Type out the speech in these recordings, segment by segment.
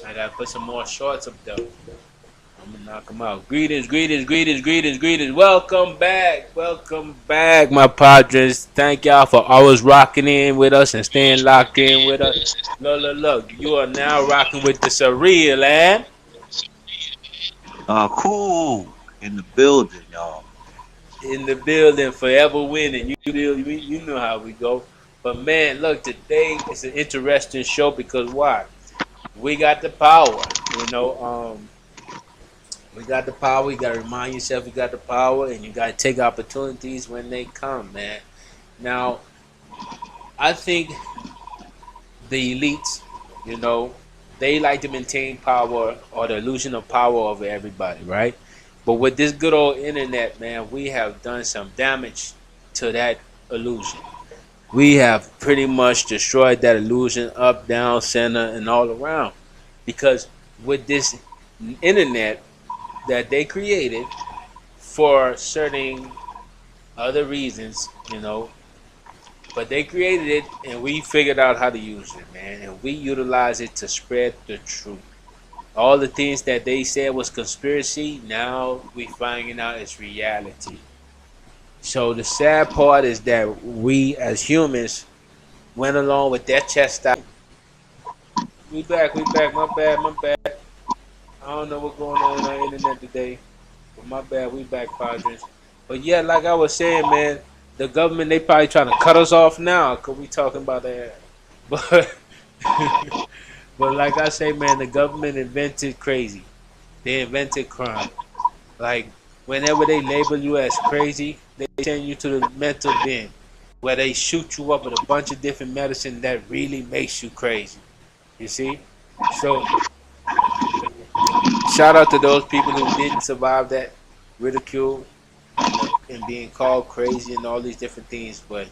I gotta put some more shorts up though. I'm gonna knock them out. Greetings, greetings, greetings, greetings, greetings. Welcome back, my padres. Thank y'all for always rocking in with us and staying locked in with us. Look. You are now rocking with the surreal, and Cool in the building, y'all. in the building, forever winning. You know how we go. But man, look, today is an interesting show because why? We got the power. You know, we got the power. You gotta remind yourself you got the power, and you gotta take opportunities when they come, man. Now, I think the elites, you know, they like to maintain power or the illusion of power over everybody, right? But with this good old internet, man, we have done some damage to that illusion. We have pretty much destroyed that illusion up, down, center, and all around. Because with this internet that they created for certain other reasons, you know, but they created it and we figured out how to use it, man. And we utilize it to spread the truth. All the things that they said was conspiracy, now we finding out it's reality. So the sad part is that we as humans went along with their chastisement. We back. My bad. I don't know what's going on with our internet today, but my bad. We back, Padres. But yeah, like I was saying, man, the government they probably trying to cut us off now because we talking about that. But but like I say, man, the government invented crazy. They invented crime. Like whenever they label you as crazy, they send you to the mental bin where they shoot you up with a bunch of different medicine that really makes you crazy. You see? So shout out to those people who didn't survive that ridicule and being called crazy and all these different things. But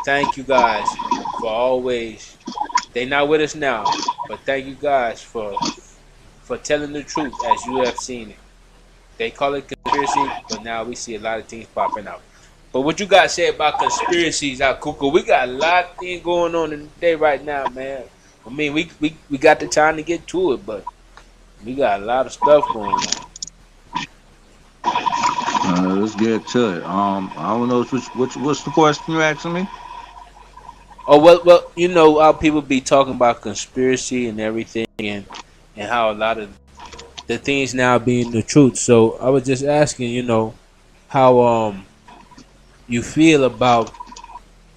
thank you guys for always. They not with us now, but thank you guys for telling the truth as you have seen it. They call it conspiracy, but now we see a lot of things popping out. But what you guys say about conspiracies out, Kuka? We got a lot of things going on in the day right now, man. I mean, we got the time to get to it, but we got a lot of stuff going on. Let's get to it. I don't know what's the question you're asking me. Oh well, you know how people be talking about conspiracy and everything, and how a lot of the things now being the truth. So I was just asking, you know, how you feel about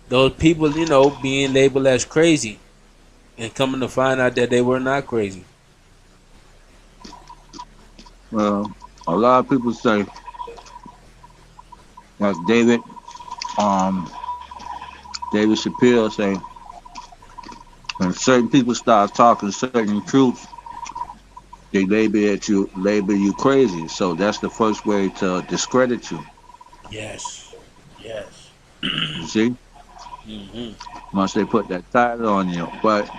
those people, you know, being labeled as crazy and coming to find out that they were not crazy. Well, a lot of people say, like um, David Shapiro say, when certain people start talking certain truths, they label you crazy. So that's the first way to discredit you. Yes, yes. You see, hmm once they put that title on you. But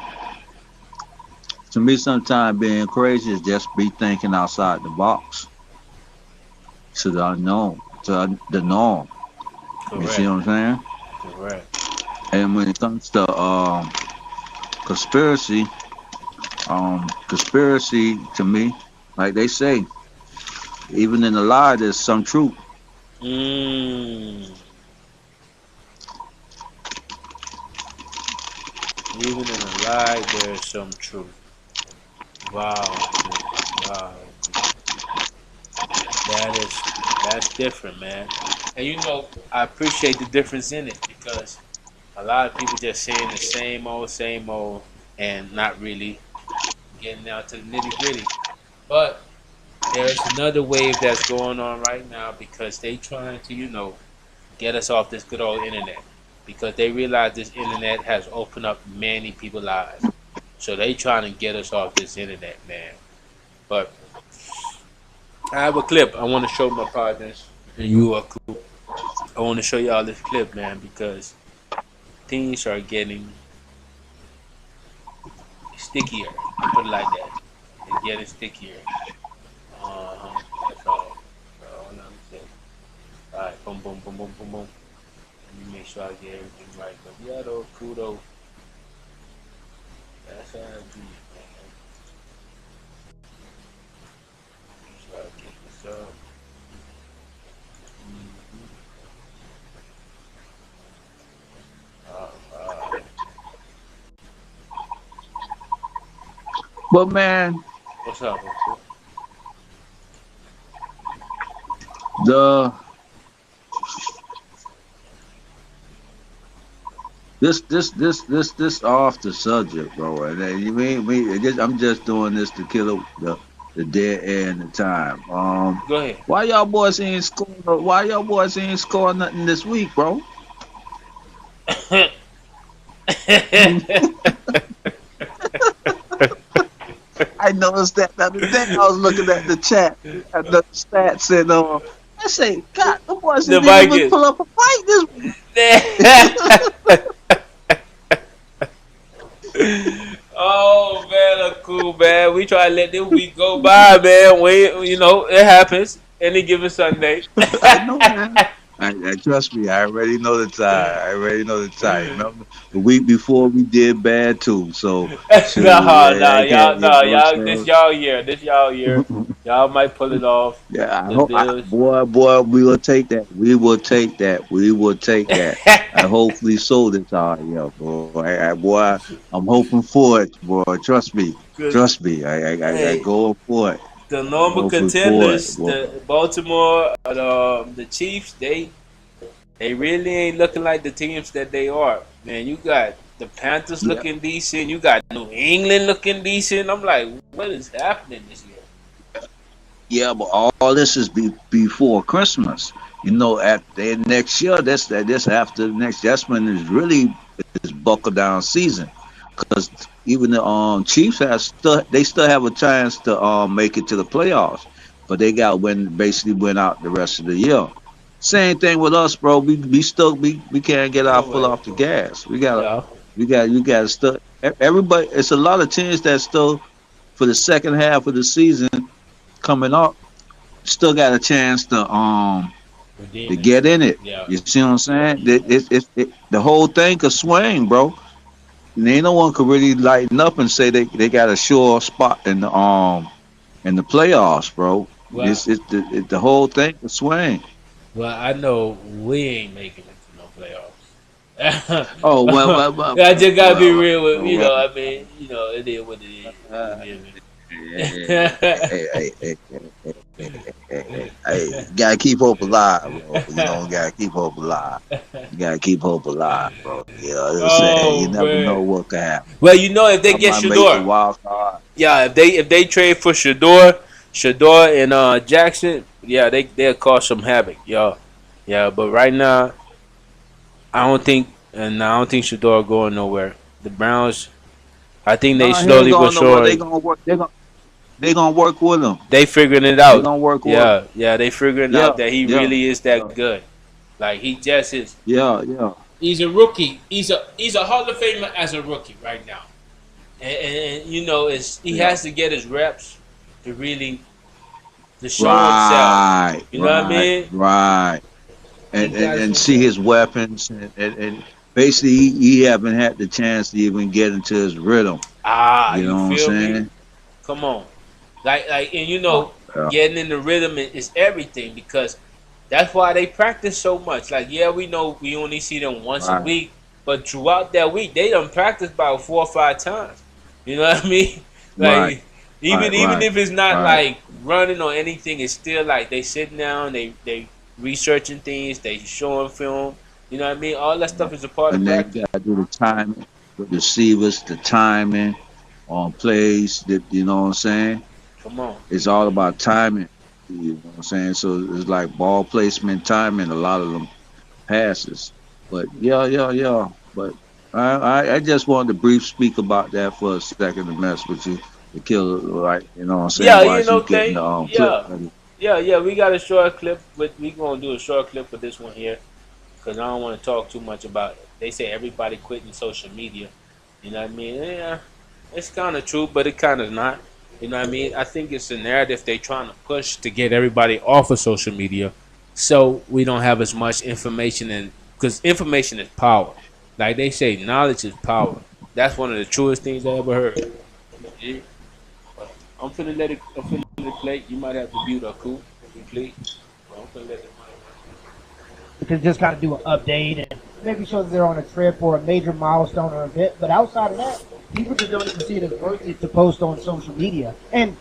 to me, sometimes being crazy is just be thinking outside the box to the unknown, to the norm. You see Correct, what I'm saying? correct. And when it comes to conspiracy, conspiracy to me, like they say, even in a lie, there's some truth. Mm. Even in a lie, there's some truth. Wow, Kuka. Wow, Kuka. That's different, man. And you know, I appreciate the difference in it because a lot of people just saying the same old, and not really getting down to the nitty gritty. But there's another wave that's going on right now because they trying to, you know, get us off this good old internet because they realize this internet has opened up many people's lives. So they trying to get us off this internet, man. But I have a clip I want to show my partners, and you are cool. I want to show y'all this clip, man, because things are getting stickier. Put it like that. They're getting stickier. That's all. That's all I'm saying. All right, boom, boom, boom, boom, boom, boom. Let me make sure I get everything right. But yeah, though, cool though. That's how I do it, man. But man, What's up? the this off the subject, bro. And then you mean me? I'm just doing this to kill the dead air and the time. Go ahead. Why y'all boys ain't score? Why y'all boys ain't score nothing this week, bro? I noticed that the other day. I was looking at the chat, at the stats, and I say, God, the boys The didn't even Vikings. pull up a fight this week. Oh man, look cool, man. We try to let this week go by, man. We, it happens any given Sunday. I know, man. I trust me. I already know the time. I already know the time. Remember the week before we did bad too. So shoot, No, no, I can't. y'all, You no, know what y'all. This I'm y'all year. This y'all year. saying? Y'all might pull it off. Yeah, I The hope, Bills. boy, we will take that. We will take that. We will take that. I hopefully so this time, yeah, boy. Boy, I'm hoping for it, boy. Trust me, Cause trust me. I hey, go for it. the I'm normal hoping for it, contenders, boy. the Baltimore, the Chiefs, they really ain't looking like the teams that they are. Man, you got the Panthers Yeah, looking decent. You got New England looking decent. I'm like, what is happening this year? yeah, but all this is before Christmas. You know, at the next year, this after next. That's when it's really is buckle down season. Because even the Chiefs they still have a chance to make it to the playoffs, but they got basically went out the rest of the year. Same thing with us, bro. We can't get our Go foot ahead. off the gas. Yeah. You got to still everybody. It's a lot of teams that still for the second half of the season coming up still got a chance to Redeem get in themselves. it. Yeah. You see what I'm saying? The whole thing could swing, bro. And ain't no one could really lighten up and say they got a sure spot in the playoffs, bro. Well, The whole thing could swing. well, I know we ain't making it to no playoffs. Oh I just gotta be well, real with well, I mean, it is what it is. You uh, feel me? hey, you gotta keep hope alive, bro. You know, you gotta keep hope alive. You gotta keep hope alive, bro. You know what I'm saying? You Oh never know man. what could happen. Well, if they I get might make the Shador, wild card. yeah, if they trade for Shador and Jackson, yeah, they'll cause some havoc, yeah, yeah. But right now, I don't think Shador going nowhere. The Browns, I think they No, he ain't slowly but going nowhere. surely They gonna work with him. they figuring it They out. gonna work with him. Yeah, yeah, they figuring Yeah, out that he yeah, really is yeah, that good. Like he just is. yeah. He's a rookie. He's a Hall of Famer as a rookie right now. And he Yeah. has to get his reps to really to show himself. Right, You know what I right, mean? right. He got to And show see himself. his weapons and basically he haven't had the chance to even get into his rhythm. Ah, You you know what I'm feel me? saying? Come on, and Oh, yeah. getting in the rhythm is everything because that's why they practice so much. Like, yeah, we know we only see them once a Right, week, but throughout that week they done practice about 4 or 5 times. You know what I mean? right, Like, even right, if it's not right. like running or anything, it's still like they sitting down, they researching things, they showing film. You know what I mean? All that stuff is a part of And then practice. you gotta do the timing with the receivers, the timing on plays that you know what I'm saying? Come on. It's all about timing. You know what I'm saying? So it's like ball placement, timing, a lot of them passes. But yeah. But I just wanted to brief speak about that for a second to mess with you. To kill it right, you know what I'm saying, Yeah, while you getting the clip yeah. ready. Yeah, we got a short clip, but we gonna do a short clip for this one here because I don't want to talk too much about it. They say everybody quitting social media. You know what I mean? Yeah, it's kind of true, but it kind of not. You know what I mean? I think it's a narrative they trying to push to get everybody off of social media, so we don't have as much information and because information is power. Like they say, knowledge is power. That's one of the truest things I ever heard. Yeah. I'm finna let it. I'm finna let it play. You might have to mute or cool if you please. I'm finna let it. To just kind of do an update and maybe show that they're on a trip or a major milestone or event. But outside of that, People just don't even see it as worth it to post on social media. And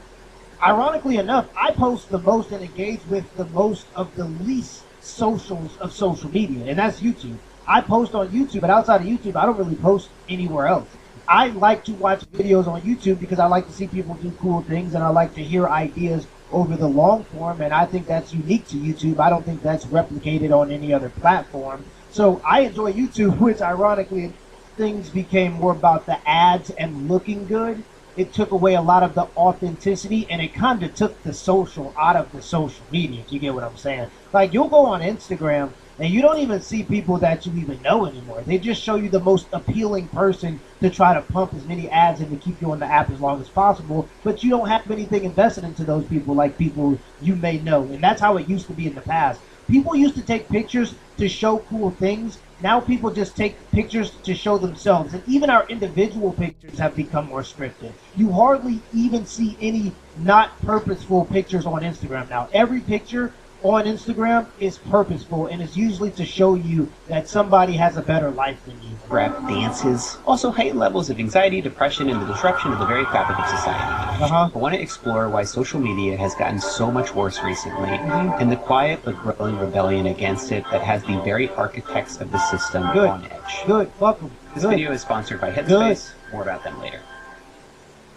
ironically enough, I post the most and engage with the most of the least socials of social media, and that's YouTube. I post on YouTube, but outside of YouTube, I don't really post anywhere else. I like to watch videos on YouTube because I like to see people do cool things, and I like to hear ideas over the long form, and I think that's unique to YouTube. I don't think that's replicated on any other platform. So I enjoy YouTube, which ironically, things became more about the ads and looking good. It took away a lot of the authenticity, and it kind of took the social out of the social media, if you get what I'm saying. Like, you'll go on Instagram, and you don't even see people that you even know anymore. They just show you the most appealing person to try to pump as many ads and to keep you on the app as long as possible, but you don't have anything invested into those people like people you may know. And that's how it used to be in the past. People used to take pictures to show cool things. Now people just take pictures to show themselves. And even our individual pictures have become more scripted. You hardly even see any not purposeful pictures on Instagram now. Every picture on Instagram is purposeful, and it's usually to show you that somebody has a better life than you. Rap dances also heighten levels of anxiety, depression, and the disruption of the very fabric of society. I want to explore why social media has gotten so much worse recently, and the quiet but growing rebellion against it that has the very architects of the system on edge. Good, welcome. This video is sponsored by Headspace. More about them later.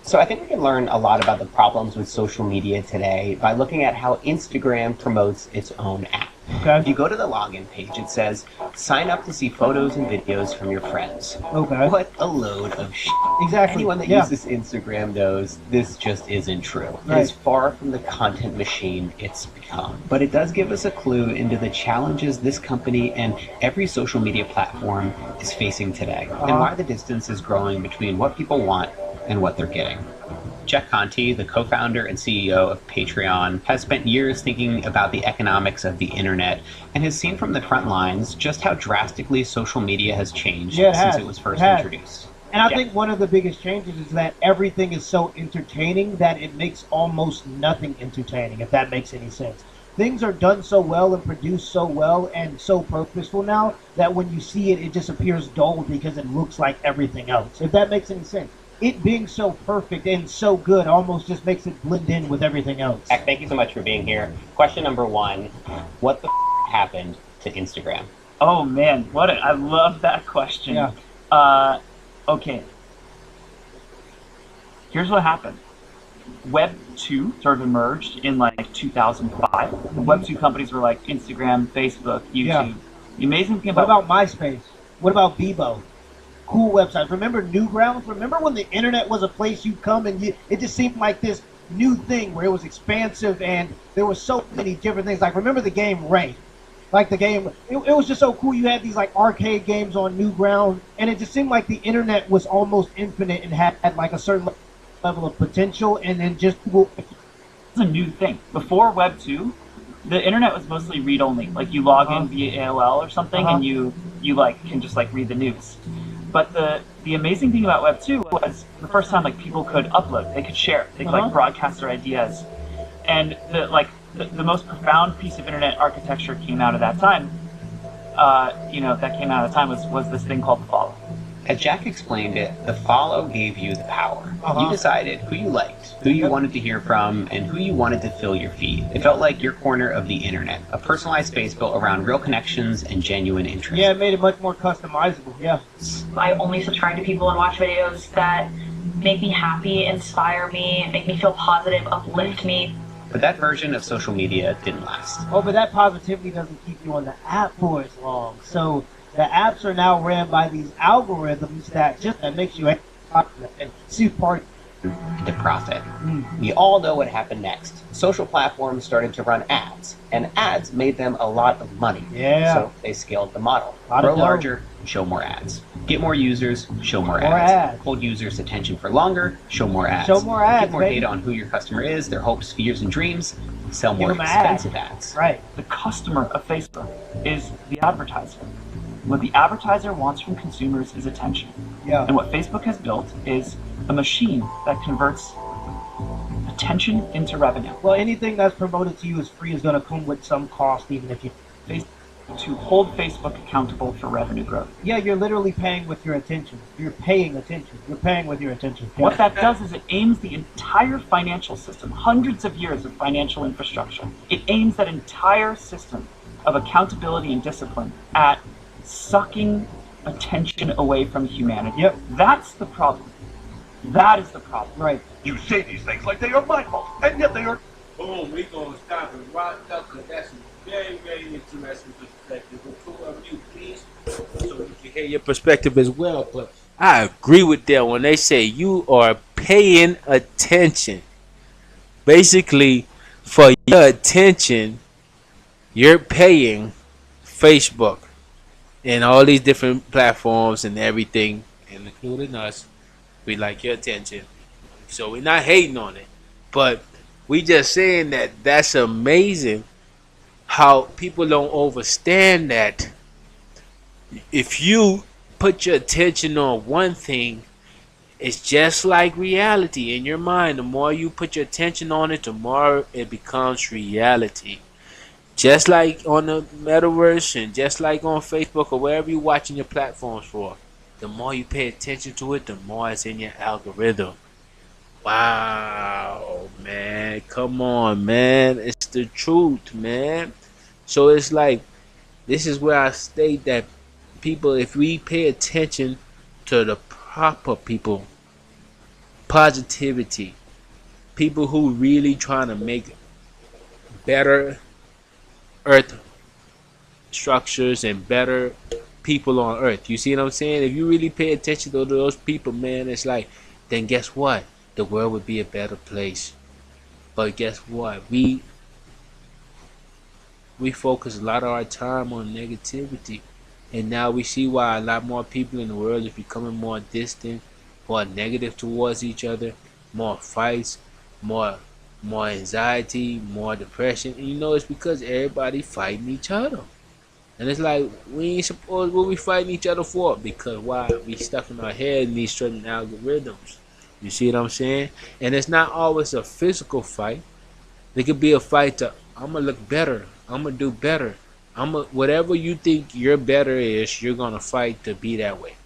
So I think we can learn a lot about the problems with social media today by looking at how Instagram promotes its own app. Okay. If you go to the login page, it says, sign up to see photos and videos from your friends. Okay. What a load of shit. Exactly. Anyone that uses Instagram knows this just isn't true. It is far from the content machine it's become. But it does give us a clue into the challenges this company and every social media platform is facing today, and why the distance is growing between what people want and what they're getting. Jack Conte, the co-founder and CEO of Patreon, has spent years thinking about the economics of the internet and has seen from the front lines just how drastically social media has changed since it was first introduced. And I think one of the biggest changes is that everything is so entertaining that it makes almost nothing entertaining, if that makes any sense. Things are done so well and produced so well and so purposeful now that when you see it, it just appears dull because it looks like everything else, if that makes any sense. It being so perfect and so good almost just makes it blend in with everything else. Thank you so much for being here. Question number one, what the happened to Instagram? Oh man, I love that question. Yeah. Okay. Here's what happened. Web 2 sort of emerged in like 2005. Web 2 companies were like Instagram, Facebook, YouTube. Yeah. The amazing thing What about about MySpace? What about Bebo? Cool websites. Remember Newgrounds? Remember when the internet was a place you come and it just seemed like this new thing where it was expansive and there were so many different things. Like, remember the game Ray? Like the game, it was just so cool. You had these like arcade games on Newgrounds, and it just seemed like the internet was almost infinite and had like a certain level of potential, and then just it's a new thing. Before Web 2, the internet was mostly read-only. Like, you log in via AOL or something, and you like can just like read the news. But the amazing thing about Web 2 was the first time like people could upload, they could share, they could like broadcast their ideas, and the most profound piece of internet architecture came out of that time. Was this thing called the follow. As Jack explained it, the follow gave you the power. You decided who you liked, who you wanted to hear from, and who you wanted to fill your feed. It felt like your corner of the internet, a personalized space built around real connections and genuine interest. Yeah, it made it much more customizable, yeah. I only subscribe to people and watch videos that make me happy, inspire me, make me feel positive, uplift me. But that version of social media didn't last. Oh, but that positivity doesn't keep you on the app for as long. So the apps are now ran by these algorithms that makes you and see part to profit. We all know what happened next. Social platforms started to run ads, and ads made them a lot of money. Yeah. So they scaled the model. Grow larger, show more ads. Get more users, show more ads. Hold users' attention for longer, show more ads. Show more ads, Get more data on who your customer is, their hopes, fears, and dreams. Sell more expensive ads. Right. The customer of Facebook is the advertiser. What the advertiser wants from consumers is attention. Yeah. And what Facebook has built is a machine that converts attention into revenue. Well, anything that's promoted to you as free is going to come with some cost, even if you... to hold Facebook accountable for revenue growth. Yeah, you're literally paying with your attention. You're paying attention. You're paying with your attention. What that does is it aims the entire financial system, hundreds of years of financial infrastructure, it aims that entire system of accountability and discipline at sucking attention away from humanity. Yep. That's the problem. That is the problem. Right. You say these things like they are my fault, and yet they are. Boom, we gonna stop and rock up because that's a very, very interesting perspective. But who are you, please? So we can hear your perspective as well. But I agree with them when they say you are paying attention. Basically, for your attention, you're paying Facebook and all these different platforms and everything, and including us. We like your attention. So we're not hating on it. But we just saying that that's amazing how people don't understand that if you put your attention on one thing, it's just like reality in your mind. The more you put your attention on it, the more it becomes reality. Just like on the metaverse and just like on Facebook or wherever you're watching your platforms for, the more you pay attention to it, the more it's in your algorithm. Wow, man. Come on, man. It's the truth, man. So it's like, this is where I state that people, if we pay attention to the proper people, positivity, people who really trying to make better earth structures and better people on earth. You see what I'm saying? If you really pay attention to those people, man, it's like, then guess what? The world would be a better place. But guess what? We focus a lot of our time on negativity. And now we see why a lot more people in the world is becoming more distant, more negative towards each other, more fights, more anxiety, more depression. And you know, it's because everybody fighting each other. And it's like, we ain't supposed, what we fighting each other for? Because why? We stuck in our head in these certain algorithms. You see what I'm saying? And it's not always a physical fight. It could be a fight to, I'm going to look better. I'm going to do better. Whatever you think your better is, you're going to fight to be that way.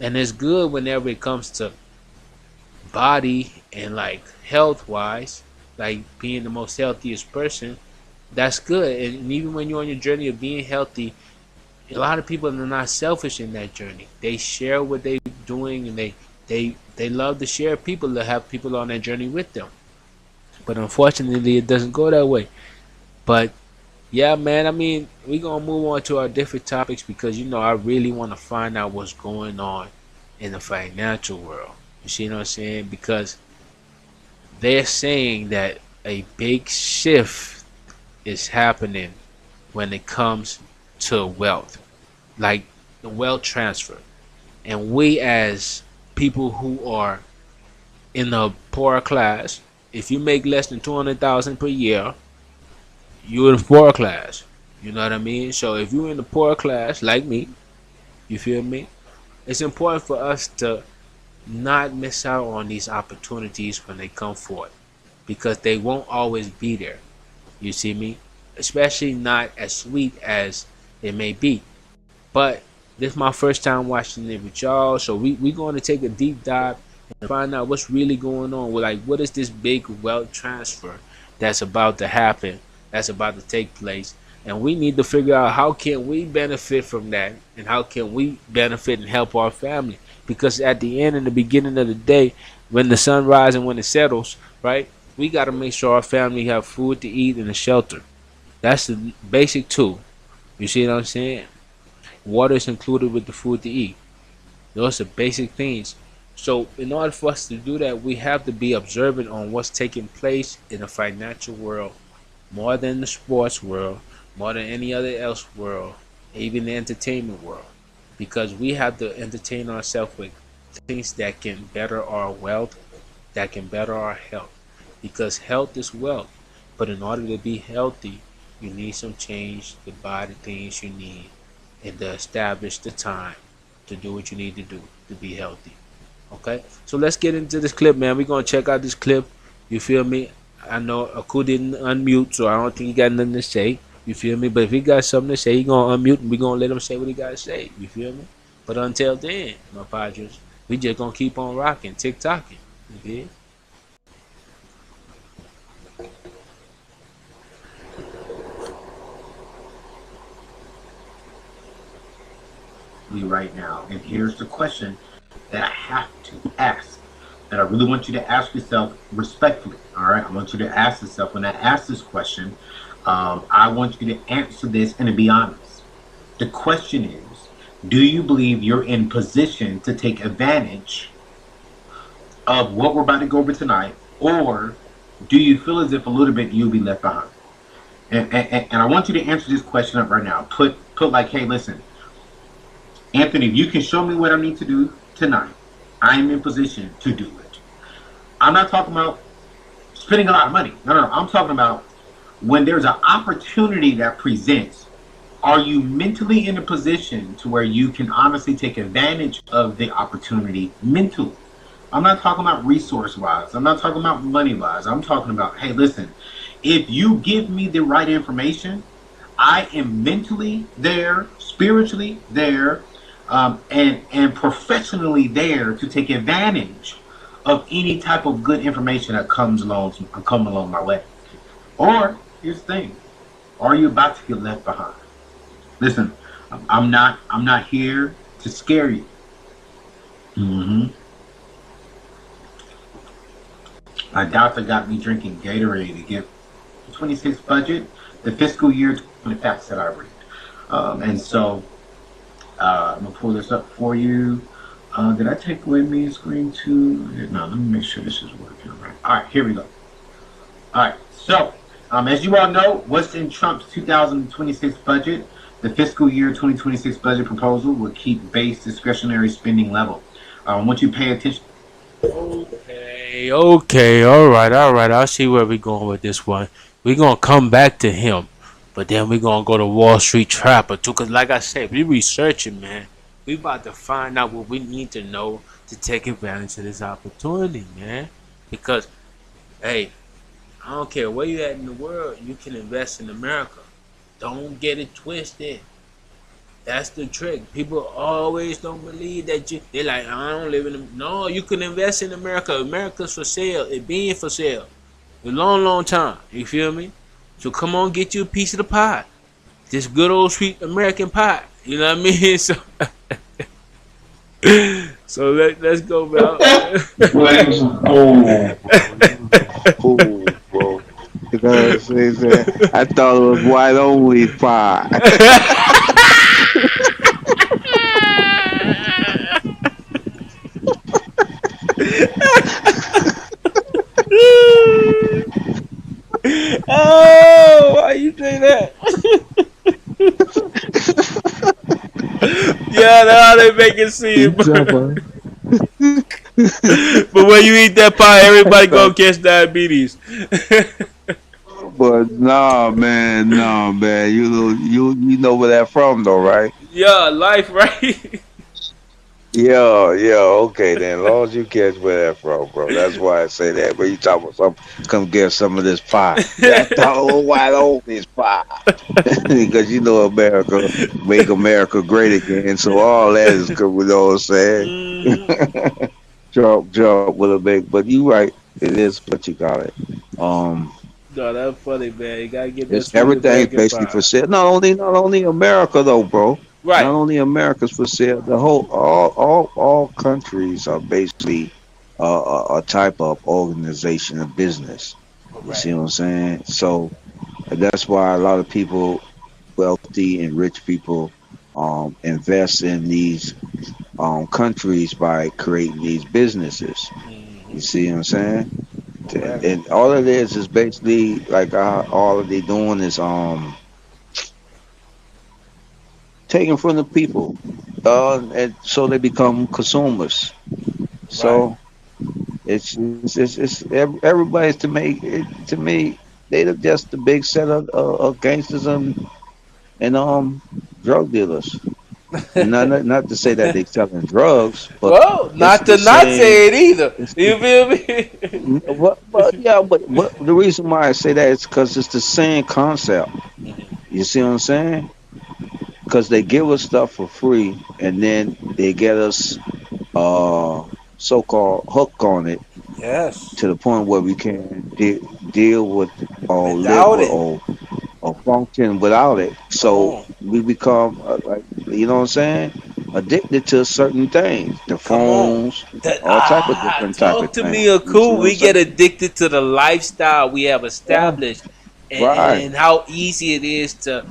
And it's good whenever it comes to body and like health wise, like being the most healthiest person. That's good. And even when you're on your journey of being healthy, a lot of people are not selfish in that journey. They share what they're doing, and they love to share people, to have people on that journey with them. But unfortunately, it doesn't go that way. But yeah, man, I mean, we're going to move on to our different topics because, you know, I really want to find out what's going on in the financial world. You see what I'm saying? Because they're saying that a big shift is happening when it comes to wealth, like the wealth transfer. And we as people who are in the poor class, if you make less than 200,000 per year, you're in the poor class. You know what I mean? So if you're in the poor class, like me, you feel me? It's important for us to not miss out on these opportunities when they come forth, because they won't always be there. You see me? Especially not as sweet as it may be. But this is my first time watching it with y'all, so we're going to take a deep dive and find out what's really going on. Like, what is this big wealth transfer that's about to happen, that's about to take place? And we need to figure out how can we benefit from that, and how can we benefit and help our family. Because at the end and the beginning of the day, when the sun rises and when it settles, right, we got to make sure our family have food to eat and a shelter. That's the basic tool. You see what I'm saying? Water is included with the food to eat. Those are basic things. So in order for us to do that, we have to be observant on what's taking place in the financial world, more than the sports world, more than any other else world, even the entertainment world. Because we have to entertain ourselves with things that can better our wealth, that can better our health. Because health is wealth. But in order to be healthy, you need some change to buy the things you need and to establish the time to do what you need to do to be healthy. Okay? So let's get into this clip, man. We're going to check out this clip. You feel me? I know Aku didn't unmute, so I don't think he got nothing to say. You feel me? But if he got something to say, he gonna unmute and we gonna let him say what he gotta say. You feel me? But until then, my padres, we just gonna keep on rocking, tick-tocking. You feel? Right now. And here's the question that I have to ask, that I really want you to ask yourself respectfully. All right, I want you to ask yourself, when I ask this question, I want you to answer this and to be honest. The question is, do you believe you're in position to take advantage of what we're about to go over tonight, or do you feel as if a little bit you'll be left behind? And I want you to answer this question up right now. Put like, hey, listen, Anthony, if you can show me what I need to do tonight, I am in position to do it. I'm not talking about spending a lot of money. No. I'm talking about when there's an opportunity that presents, are you mentally in a position to where you can honestly take advantage of the opportunity mentally? I'm not talking about resource-wise. I'm not talking about money-wise. I'm talking about, hey, listen, if you give me the right information, I am mentally there, spiritually there, and professionally there to take advantage of any type of good information that comes along my way. Or here's the thing: are you about to get left behind? Listen, I'm not here to scare you. My doctor got me drinking Gatorade to get the 26 budget, the fiscal year 20 facts that I read, and so. I'm gonna pull this up for you. Did I take away main screen too? No, let me make sure this is working right. All right, here we go. All right, so as you all know, what's in Trump's 2026 budget? The fiscal year 2026 budget proposal will keep base discretionary spending level. I want you to pay attention. Okay, all right. I'll see where we're going with this one. We're gonna come back to him. But then we're going to go to Wall Street Trapper too. Because like I said, we researching, man. We about to find out what we need to know to take advantage of this opportunity, man. Because, hey, I don't care where you at in the world, you can invest in America. Don't get it twisted. That's the trick. People always don't believe that they're like, I don't live in No, you can invest in America. America's for sale. It being for sale. A long time. You feel me? So come on, get you a piece of the pie. This good old sweet American pie. You know what I mean? So let's go, Val. Let's go. Cool, bro. You know what I'm saying? I thought it was white only pie. Oh, why you say that? Yeah, that's how they make it seem. But when you eat that pie, everybody gonna catch diabetes. But nah, man. You know where that from though, right? Yeah, life, right? Yeah, okay then. As long as you catch where that from, bro. That's why I say that. But you talk about come get some of this pie. That's the whole white old this pie. Because you know America, make America great again. So all that is good, you know what I'm saying? Jump with a big, but you right. It is what you got it. No, that's funny, man. You gotta get this. Everything basically for sale. Not only America though, bro. Right. Not only America's for sale. The whole all countries are basically a type of organization of business. You see what I'm saying? So that's why a lot of people, wealthy and rich people, invest in these countries by creating these businesses. You see what I'm saying? And all it is basically like all they doing is taken from the people, and so they become consumers. So it's everybody's to make it, to me. They're just the big set of gangsters and drug dealers. And not to say that they're selling drugs, but well, not to not say it either. You feel me? But the reason why I say that is because it's the same concept. You You see what I'm saying? Because they give us stuff for free, and then they get us so-called hooked on it Yes. to the point where we can't deal with or live Without with it. or function without it. Come So on. we become like, you know what I'm saying, addicted to certain things, the Come on. phones, all type of different type Talk of to things. me, You see cool. what I'm We get saying? addicted to the lifestyle we have Yeah. established, Right. and how easy it is to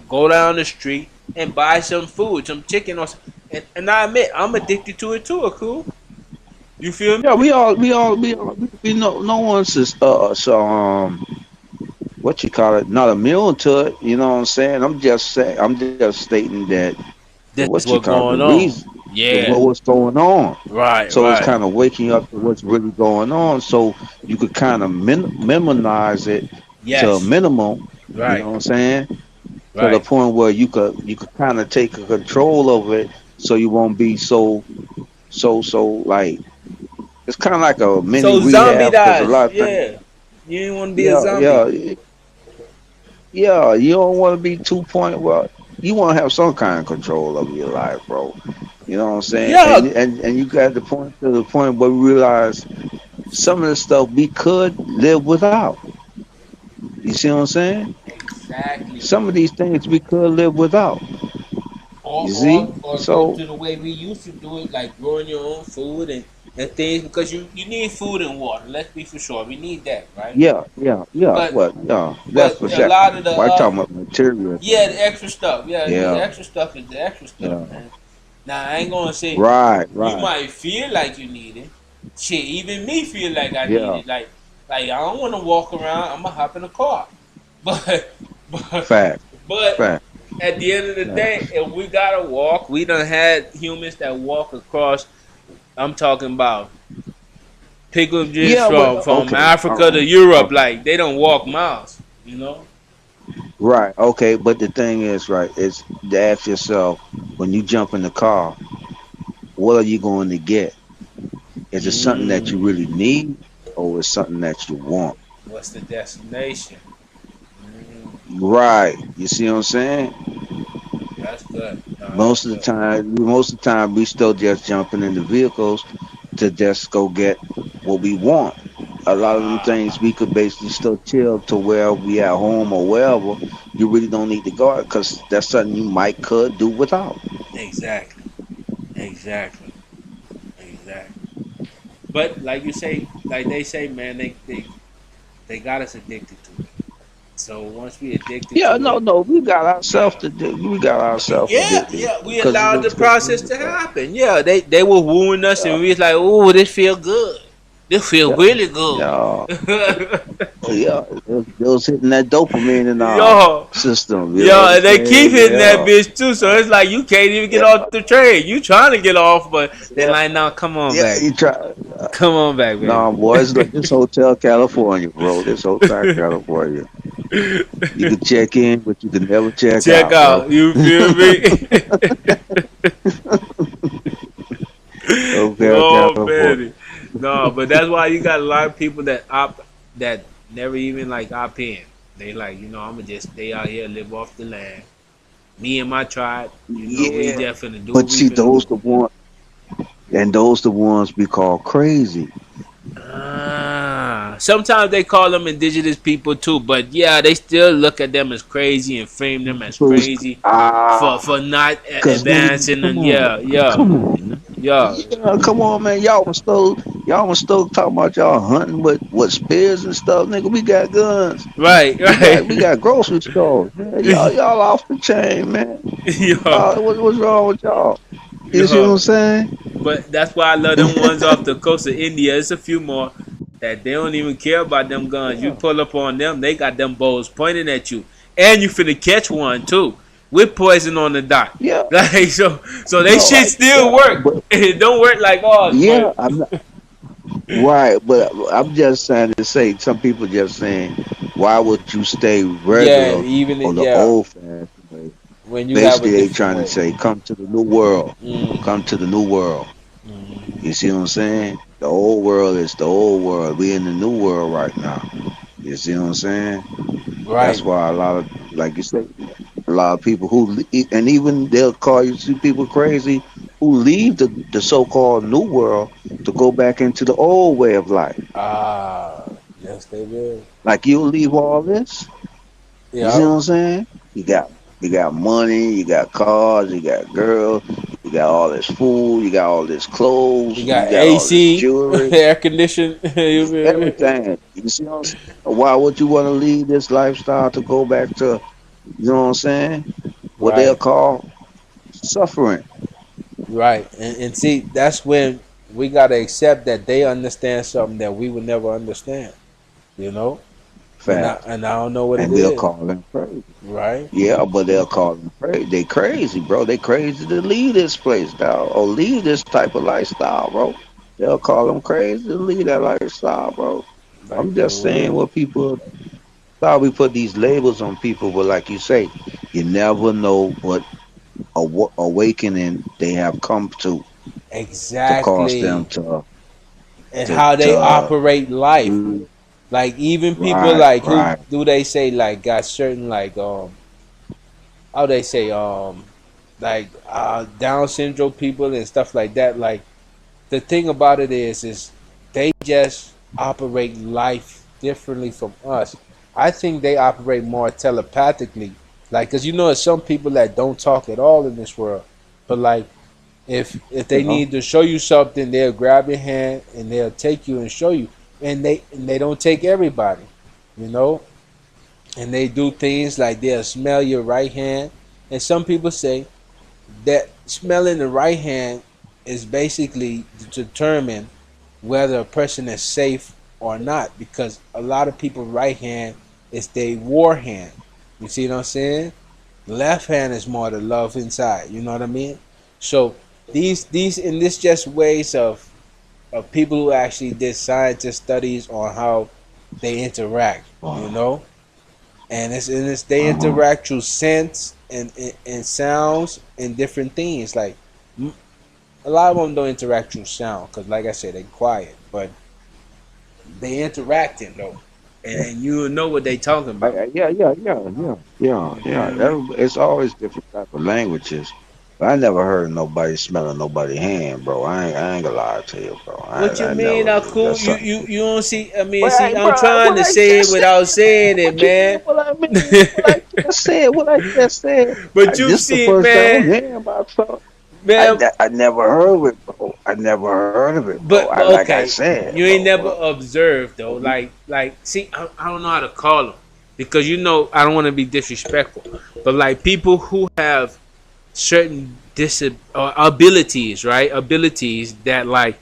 go down the street and buy some food, some chicken, and I admit I'm addicted to it too, cool. You feel me? Yeah, we know no one's what you call it, not immune to it. You know what I'm saying? I'm just stating that what That's you what's call it, the going on. reason, Yeah. what's going on. Right. So it's Right. kind of waking up to what's really going on, so you could kind of minimize it to a Yes. minimum. You know Right. what I'm saying? To the Right. point where you could kind of take a control of it, so you won't be so like it's kind of like a mini So zombie rehab because a dies. lot of things. Yeah. You didn't want to be a Yeah, zombie. yeah, yeah. You don't want to be 2 point. Well, you want to have some kind of control over your life, bro. You know what I'm saying? And Yeah. and you got the point where we realize some of the stuff we could live without. You see what I'm saying? Exactly, Some bro. of these things we could live without. or You or see? or go So to the way we used to do it, like growing your own food and things, because you need food and water. Let's be for sure, we need that, right? yeah. But What? Yeah, that's but for a that. lot of the Why talking about material yeah, things? the extra stuff, yeah, the Yeah, extra stuff is the extra stuff, yeah. man. Now I ain't gonna say Right, you right. might feel like you need it. Shit, even me feel like I need Yeah. it. Like I don't want to walk around. I'm gonna hop in a car, but but Fact, but fact, at the end of the fact. day, if we gotta walk, we done had humans that walk across. I'm talking about pilgrimages Yeah, but from okay. Africa to Europe. Okay. Like they don't walk miles, you know. Right. Okay. But the thing is, right, is to ask yourself when you jump in the car, what are you going to get? Is it something that you really Mm, need, or is something that you want? what's the destination? Mm, Right. You see what I'm saying? that's good. No, that's Most of the good. time, we still just jumping into vehicles to just go get what we want. A lot of them things we could basically still chill to where we at home or wherever. You really don't need to go out because that's something you might could do without. Exactly. Exactly. Exactly. But like you say, like they say, man, they got us addicted to it. So once we addicted Yeah, to no, it, no, we got yeah. ourselves to do. We got ourselves Yeah, addicted yeah, we because allowed the it's process to happen. Yeah, they were wooing us, and yeah, we was like, "Oh, this feel good. This feel yeah, really good." yeah, yeah. It was hitting that dopamine in our yo, system. You know yo, what I'm and they keep saying? hitting that Yeah, bitch too. So it's like you can't even get yeah, off the train. You trying to get off, but they yeah, like, "No, come on yeah. back, You try. come on back, baby." Nah, boy, it's like this Hotel California, bro. This Hotel California. You can check in, but you can never check Check out, bro. out. You feel me? Hotel Oh California. man, no, but that's why you got a lot of people that never even like opt in. They like, I'm gonna just stay out here, live off the land. Me and my tribe, we Yeah, just finna do what but we see, finna those do. the one, and those the ones we call crazy. Sometimes they call them indigenous people too, but yeah, they still look at them as crazy and frame them as Who's crazy for ah? not Cause nigga, advancing. And come on, yeah, yeah, come on, man. yeah, Yeah, come on, man. Y'all was still talking about y'all hunting with spears and stuff, nigga. We got guns. right, We right, got grocery stores. Man. Y'all off the chain, man. yeah, What's wrong with y'all? You see what I'm yeah. saying? But that's why I love them ones off the coast of India. It's a few more that they don't even care about them guns. You Yeah, pull up on them, they got them bows pointing at you, and you finna catch one too with poison on the dot. yeah. Like so they No, shit still work. but It don't work like ours, yeah, but I'm not right. But I'm just trying to say, some people just saying, why would you stay yeah, regular even or the yeah, old fashioned way? when you have a Basically, they different trying to way. say, come to the new world. Come Mm, to the new world. mm, You see what I'm saying? The old world is the old world. We in the new world right now. You see what I'm saying? That's right. why a lot of like you say, a lot of people and even they'll call you see people crazy who leave the so-called new world to go back into the old way of life. Ah, yes, they will. Like you'll leave all this. You see what Yeah, I'm saying? You got money, you got cars, you got girls, you got all this food, you got all this clothes, you you got got all this AC, jewelry, air conditioning. You feel me? everything. You see what I'm saying? Why would you want to leave this lifestyle to go back to, you know what I'm saying? What they'll Right, call suffering. right, and see, that's when we gotta accept that they understand something that we would never understand. You know, Fact. and I don't know what it And they'll is. call them crazy. Right, Yeah, but they'll call them crazy. They crazy, bro. They crazy to leave this place, dog, or leave this type of lifestyle, bro. They'll call them crazy to leave that lifestyle, bro. like I'm for just saying real. what people thought we put these labels on people, but like you say, you never know what awakening they have come to cause them Exactly, and how they to operate life. mm, Like even people right, like who right. do they say like got certain like how they say like Down syndrome people and stuff like that. Like the thing about it is they just operate life differently from us. I think they operate more telepathically. Like, cause you know, there's some people that don't talk at all in this world, but like if You they know, need to show you something, they'll grab your hand and they'll take you and show you. And they don't take everybody, you know. And they do things like they'll smell your right hand. And some people say that smelling the right hand is basically to determine whether a person is safe or not, because a lot of people right hand is their war hand. You see what I'm saying? Left hand is more the love inside. You know what I mean? So these and this just ways of people who actually did scientist studies on how they interact. You know, and it's they uh-huh. interact through scents and sounds and different things. Like a lot of them don't interact through sound because, like I said, they quiet, but they interacting though, and you know what they talking about. Yeah. You feel me? It's always different type of languages. But I never heard nobody smelling nobody hand, bro. I ain't gonna lie to you, bro. What you I mean, never. Uncle? That's You something. you you don't see? I mean, Well, see, I'm bro, trying what to I say it just said. without saying it, What you mean? man. What I mean? What I just said. What I just said. But you've This the seen, first time I'm man, hearing about something. man. I never heard of it, bro. I never heard of it, bro. But Like I okay, said, you ain't bro. never observed though. Like, see, I don't know how to call them because you know I don't want to be disrespectful. But like people who have certain abilities, right? Abilities that like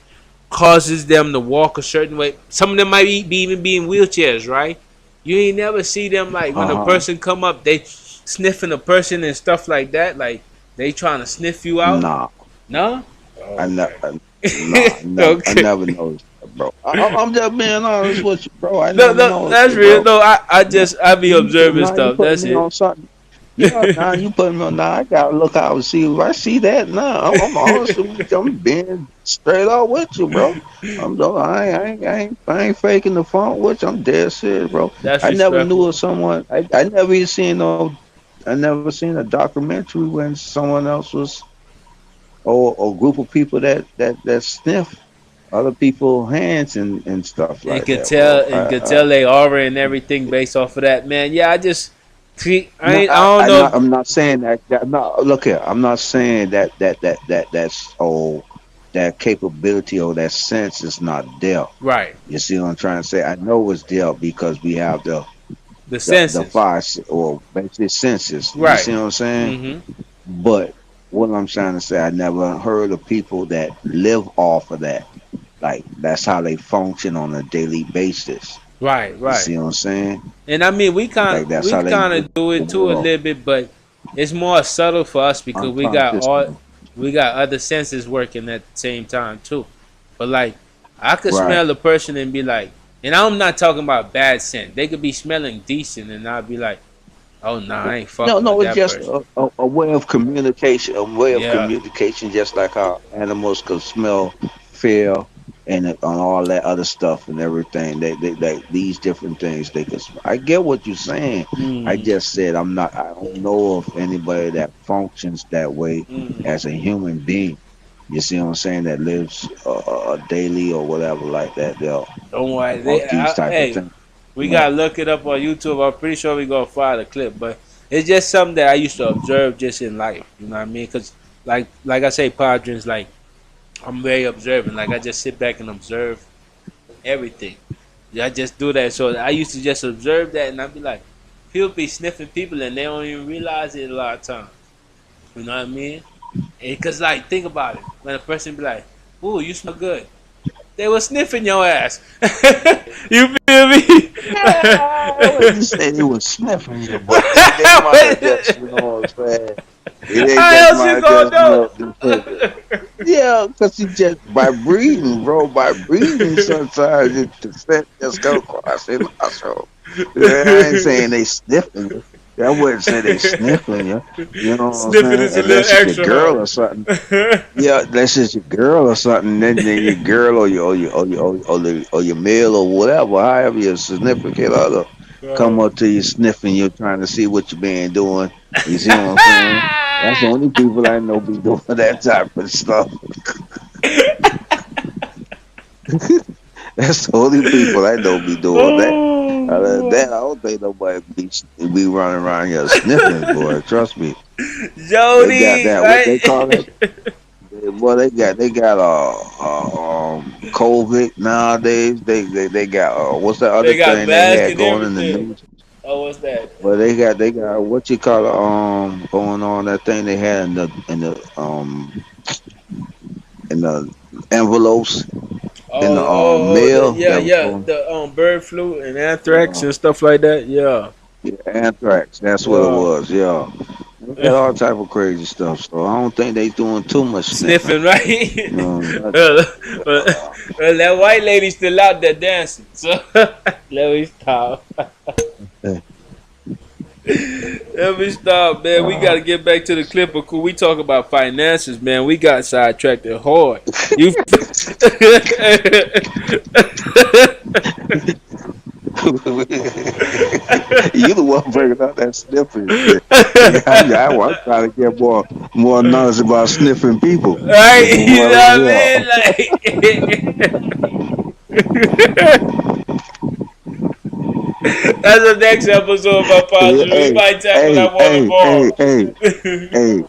causes them to walk a certain way. Some of them might be even be in wheelchairs, right? You ain't never see them like when a Uh huh. person come up, they sniffing a person and stuff like that. Like they trying to sniff you out. Nah. No. I never, Okay. I Okay. never noticed that, bro. I'm just being honest with you, bro. I No, never no, noticed that's it, real. bro. No, I be observing Now you stuff. putting That's me it. on something. Yeah, now you putting me on. Now I gotta look out and see if I see that. Now I'm honest with you. I'm being straight up with you, bro. I ain't faking the phone with you. I'm dead serious, bro. That's I never knew respectful. of someone. I never even seen no. I never seen a documentary when someone else was or a group of people that sniff other people's hands and stuff And like that, bro. could tell they aura and everything based off of that. Man, yeah, I just see. No, I don't know. I'm not saying that. No, look here. I'm not saying that's that capability or that sense is not there. Right, You see what I'm trying to say? I know it's there because we have the the senses. or basic senses. You Right. see what I'm saying? Mm-hmm. But what I'm trying to say, I never heard of people that live off of that. Like that's how they function on a daily basis. Right, You right. see what I'm saying? And I mean, Like that's we how they kind move of do the it too a world little bit, but it's more subtle for us because unconsciously. we got other senses working at the same time too. But like, I could Right. smell a person and be like, and I'm not talking about bad scent. They could be smelling decent, and I'd be like, oh nah, I ain't No, fucking with no, it's that just person. a way of communication, Yeah, just like how animals can smell fear and on all that other stuff and everything. They these different things. I get what you're saying. I Mm, just said I don't know of anybody that functions that way mm. as a human being. You see what I'm saying? That lives daily or whatever like that. They'll Don't worry. about these type of Hey, things. we Yeah. gotta look it up on YouTube. I'm pretty sure we gonna find a clip, but it's just something that I used to observe just in life. You know what I mean? Because like I say, Padres, like I'm very observant. Like I just sit back and observe everything. Yeah, I just do that. So I used to just observe that, and I'd be like, people be sniffing people, and they don't even realize it a lot of times. You know what I mean? Because like, think about it. When a person be like, "Ooh, you smell good," they were sniffing your ass. You feel me? I wouldn't say they was sniffing you, but they might have just, you know what I'm saying? They How just else might you have gonna just know? smelled the person. Yeah, because you just by breathing, bro. By breathing, sometimes the scent just go across your nostril. Yeah, I ain't saying they sniffing you. I wouldn't say they sniffing you. You know what I'm Sniffing saying? is a little Unless it's your extra girl or something. hard. Yeah, unless it's your girl or something. Then your girl or your male or whatever, however your significant other come up to you sniffing you, trying to see what you been doing. You see what I'm saying? That's the only people I know be doing that type of stuff. That's the only people I know be doing that. Other than that, I don't think nobody be running around here sniffing, boy. Trust me. They got Jody, that. What they call right? it? Well, they got COVID nowadays. They got what's the other They got thing they mask had and going in the everything. news? Oh, what's that? Well, they got what you call it, going on, that thing they had in the envelopes in the mail Yeah, that was yeah. going. The bird flu and anthrax and stuff like that. Yeah. Yeah, anthrax. That's what it Yeah. was. Yeah, they got all type of crazy stuff. So I don't think they doing too much sniffing. Sniffing, right? You know, well, well, well, that white lady still out there dancing. So let me stop. uh, Let me stop, man. We got to get back to the clip. Of cool. We talk about finances, man. We got sidetracked hard. You. you the one bringing out that sniffing shit. I'm trying to get more knowledge about sniffing people. Right? From You what know I what I mean? Like. That's the next episode of my hear. podcast. We Hey, might tackle hey, that one hey, hey, tomorrow. hey,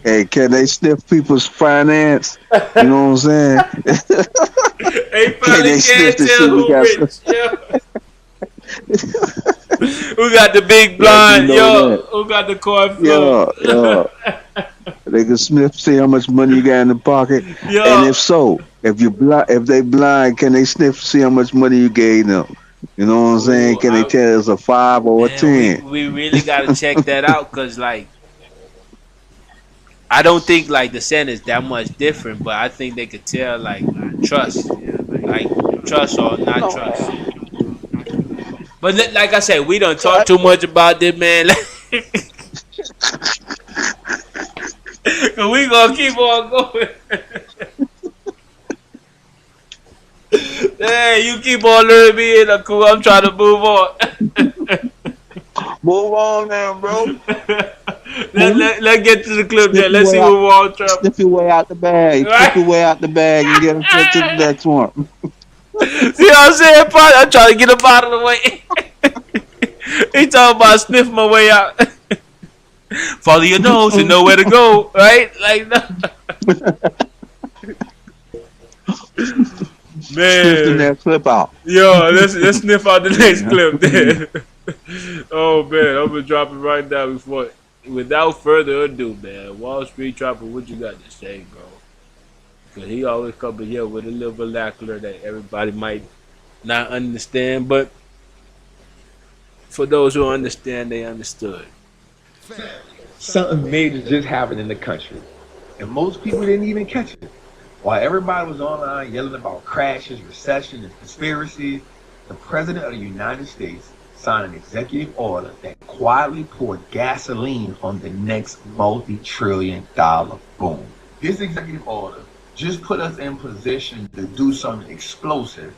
hey, can they sniff people's finance? You know what I'm saying? They Can probably they sniff can't to tell see we who got rich. Yeah. Who got the big let me blind? know that. Yo, who got the corn flow? Yeah, yeah. They can sniff, see how much money you got in the pocket, and Yo, if so, if they blind, can they sniff, see how much money you gave them? You know what I'm saying? ooh, Can they tell it's a 5 or a man, 10? we really gotta check that out because like I don't think like the scent is that much different, but I think they could tell trust, like trust or not No, trust. But like I said, we don't I, talk too much about this, man. We gonna keep on going. Hey, you keep on learning me in the cool. I'm trying to move on. move on now, bro. Let's get to the clip Sniff there. your Let's see way what out. Wall Trump. Sniff your way out the bag. Sniff Right? your way out the bag and get to the next one. See what I'm saying, Pod? I'm trying to get him out of the way. He talking about sniff my way out. Follow your nose and know where to go, right? Like, no. Sniff the Man. next clip out. Yo, let's sniff out the next clip there. Oh man, I'm gonna drop it right now before. Without further ado, man, Wall Street Trapper, what you got to say, bro? Because he always come in here with a little vernacular that everybody might not understand, but for those who understand, they understood. Something major just happened in the country, and most people didn't even catch it. While everybody was online yelling about crashes, recession, and conspiracies, the President of the United States signed an executive order that quietly poured gasoline on the next multi-trillion-dollar boom. This executive order just put us in position to do something explosive.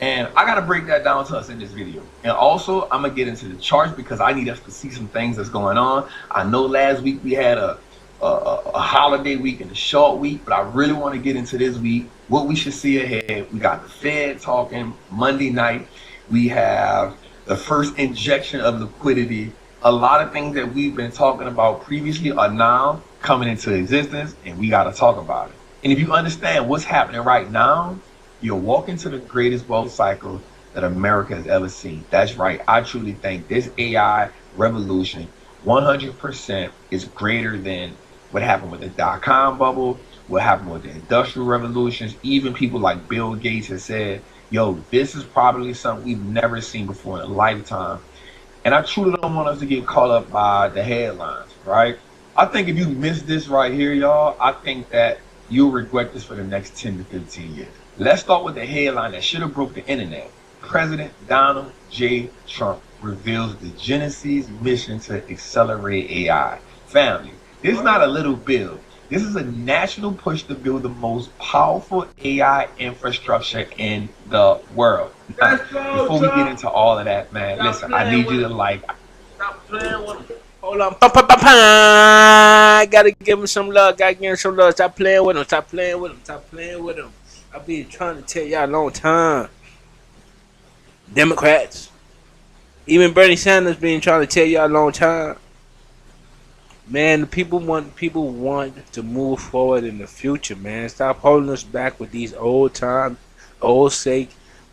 And I gotta break that down to us in this video. And also, I'm gonna get into the charts because I need us to see some things that's going on. I know last week we had a holiday week and a short week, but I really want to get into this week, what we should see ahead. We got the Fed talking Monday night. We have the first injection of liquidity. A lot of things that we've been talking about previously are now coming into existence, and we got to talk about it. And if you understand what's happening right now, you're walking to the greatest wealth cycle that America has ever seen. That's right. I truly think this AI revolution 100% is greater than what happened with the dot-com bubble, what happened with the industrial revolutions. Even people like Bill Gates have said, yo, this is probably something we've never seen before in a lifetime. And I truly don't want us to get caught up by the headlines, right? I think if you miss this right here, y'all, I think that you'll regret this for the next 10 to 15 years. Let's start with the headline that should have broke the internet. President Donald J. Trump reveals the Genesis mission to accelerate AI. Family, this is not a little bill. This is a national push to build the most powerful AI infrastructure in the world. Now, before we get into all of that, man, listen, I need you to like. Stop playing with him. Hold on. I gotta give him some love. Gotta give him some love. Stop playing with him. Stop playing with him. Stop playing with him. I've been trying to tell y'all a long time. Democrats. Even Bernie Sanders been trying to tell y'all a long time. Man, people want to move forward in the future, man. Stop holding us back with these old sake.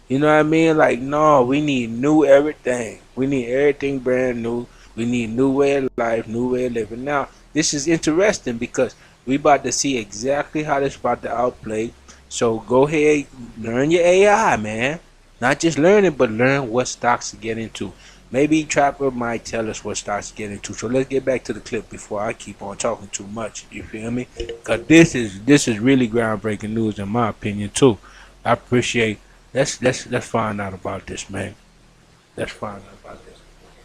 You know what I mean? Like, no, we need new everything. We need everything brand new. We need new way of life, new way of living. Now, this is interesting because we about to see exactly how this about to outplay. So go ahead, learn your AI, man. Not just learn it, but learn what stocks to get into. Maybe Trapper might tell us what stocks to get into. So let's get back to the clip before I keep on talking too much. You feel me? Because this is really groundbreaking news in my opinion too. I appreciate. Let's find out about this, man. Let's find out about this.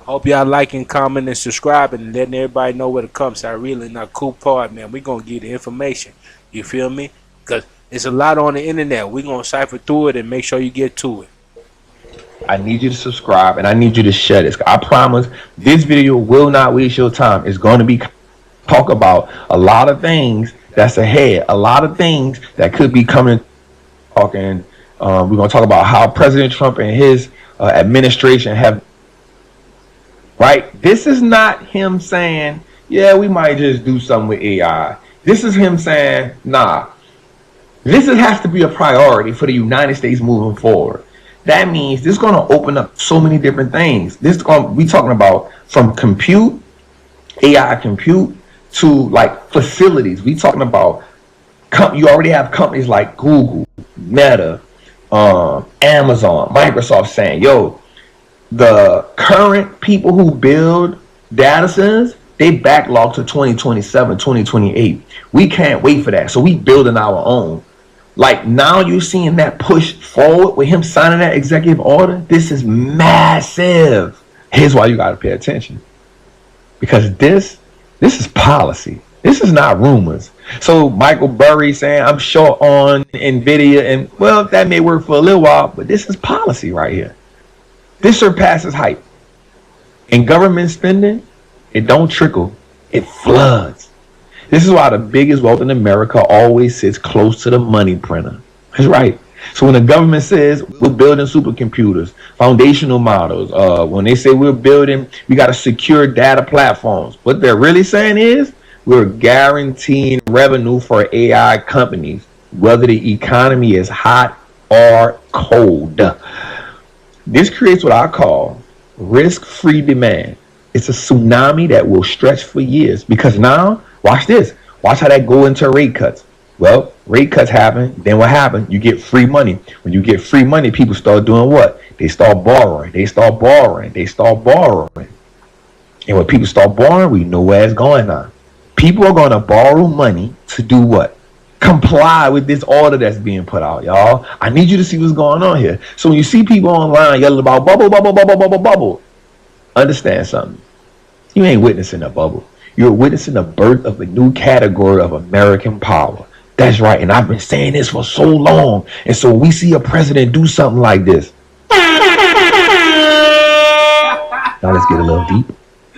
Hope y'all liking, commenting, and subscribing, and letting everybody know where to come. So I really not cool part, man. We gonna get the information. You feel me? Because it's a lot on the internet. We gonna cipher through it and make sure you get to it. I need you to subscribe and I need you to share this. I promise this video will not waste your time. It's going to be talk about a lot of things that's ahead, a lot of things that could be coming. We're going to talk about how President Trump and his administration have. Right. This is not him saying, yeah, we might just do something with AI. This is him saying, nah, this has to be a priority for the United States moving forward. That means this is going to open up so many different things. This is going to be talking about from compute, AI compute, to like facilities. We talking about you already have companies like Google, Meta, Amazon, Microsoft saying, yo, the current people who build data centers, they backlog to 2027, 2028. We can't wait for that. So we building our own. Like now you're seeing that push forward with him signing that executive order. This is massive. Here's why you got to pay attention. Because this is policy. This is not rumors. So Michael Burry saying I'm short on NVIDIA, and well, that may work for a little while, but this is policy right here. This surpasses hype. In government spending, it don't trickle, it floods. This is why the biggest wealth in America always sits close to the money printer. That's right. So when the government says we're building supercomputers, foundational models, when they say we're building, we got to secure data platforms, what they're really saying is we're guaranteeing revenue for AI companies, whether the economy is hot or cold. This creates what I call risk-free demand. It's a tsunami that will stretch for years because now, watch this. Watch how that go into rate cuts. Well, rate cuts happen. Then what happened? You get free money. When you get free money, people start doing what? They start borrowing. They start borrowing. They start borrowing. And when people start borrowing, we know where it's going on. People are going to borrow money to do what? Comply with this order that's being put out, y'all. I need you to see what's going on here. So when you see people online yelling about bubble, bubble, bubble, bubble, bubble, understand something. You ain't witnessing a bubble. You're witnessing the birth of a new category of American power. That's right. And I've been saying this for so long. And so when we see a president do something like this, now let's get a little deep.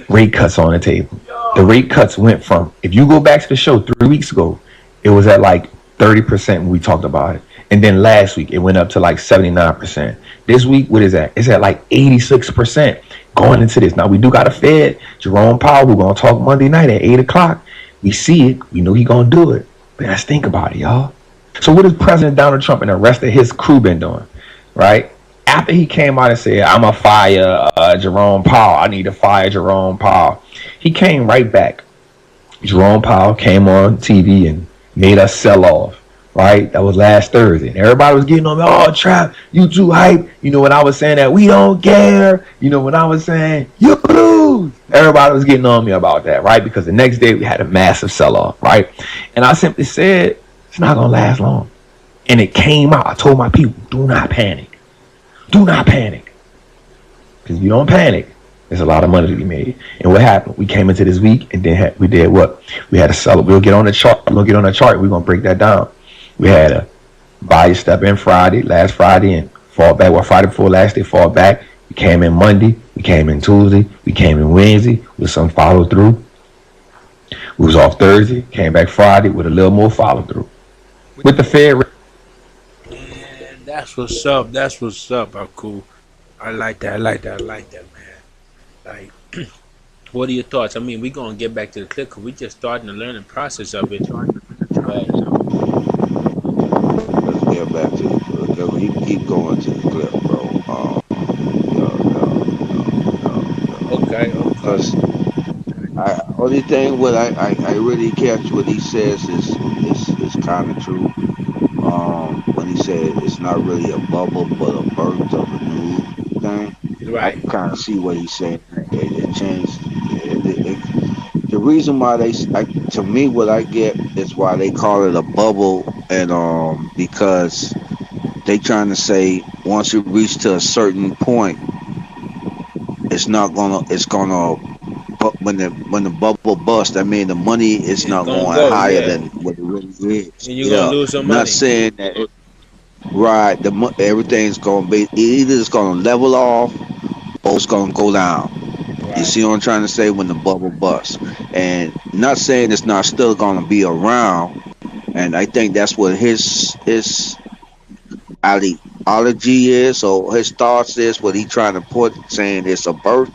Rate cuts on the table. The rate cuts went from, if you go back to the show 3 weeks ago, it was at like 30% when we talked about it. And then last week, it went up to like 79%. This week, what is that? It's at like 86% going into this. Now, we do got a Fed, Jerome Powell, we're going to talk Monday night at 8 o'clock. We see it. We know he's going to do it. But let's think about it, y'all. So what has President Donald Trump and the rest of his crew been doing, right? After he came out and said, I'm going to fire Jerome Powell. I need to fire Jerome Powell. He came right back. Jerome Powell came on TV and made us sell off, right? That was last Thursday. And everybody was getting on me, oh, Trap, you too hype. You know, when I was saying that we don't care. You know, when I was saying, you lose. Everybody was getting on me about that, right? Because the next day we had a massive sell-off, right? And I simply said, it's not going to last long. And it came out. I told my people, do not panic. Do not panic. Because if you don't panic, there's a lot of money to be made. And what happened? We came into this week and then we did what? We had a sell. We'll get on the chart. We're going to break that down. We had a buy step in Friday, last Friday, and fall back. Well, Friday before last, they fall back. We came in Monday. We came in Tuesday. We came in Wednesday with some follow through. We was off Thursday. Came back Friday with a little more follow through. With the Fed. Man, that's what's up. That's what's up. Oh, cool. I like that. I like that, man. Like, what are your thoughts? I mean, we're going to get back to the clip because we just starting the learning process of it. But, let's get back to the clip. You keep going to the clip, bro. Okay. Because only thing what I really catch what he says is kind of true. When he said it's not really a bubble but a birth of a new thing. Right. I kind of see what he's saying. It changed. The reason why to me, what I get is why they call it a bubble, and because they trying to say once it reaches to a certain point, it's gonna. But when the bubble busts, I mean the money is not going higher than what it really is. And you're gonna lose some money. Not saying that. Right, everything's gonna be either it's gonna level off or it's gonna go down. Right. You see what I'm trying to say? When the bubble busts, and not saying it's not still gonna be around. And I think that's what his ideology is, or his thoughts is. What he trying to put, saying it's a birth,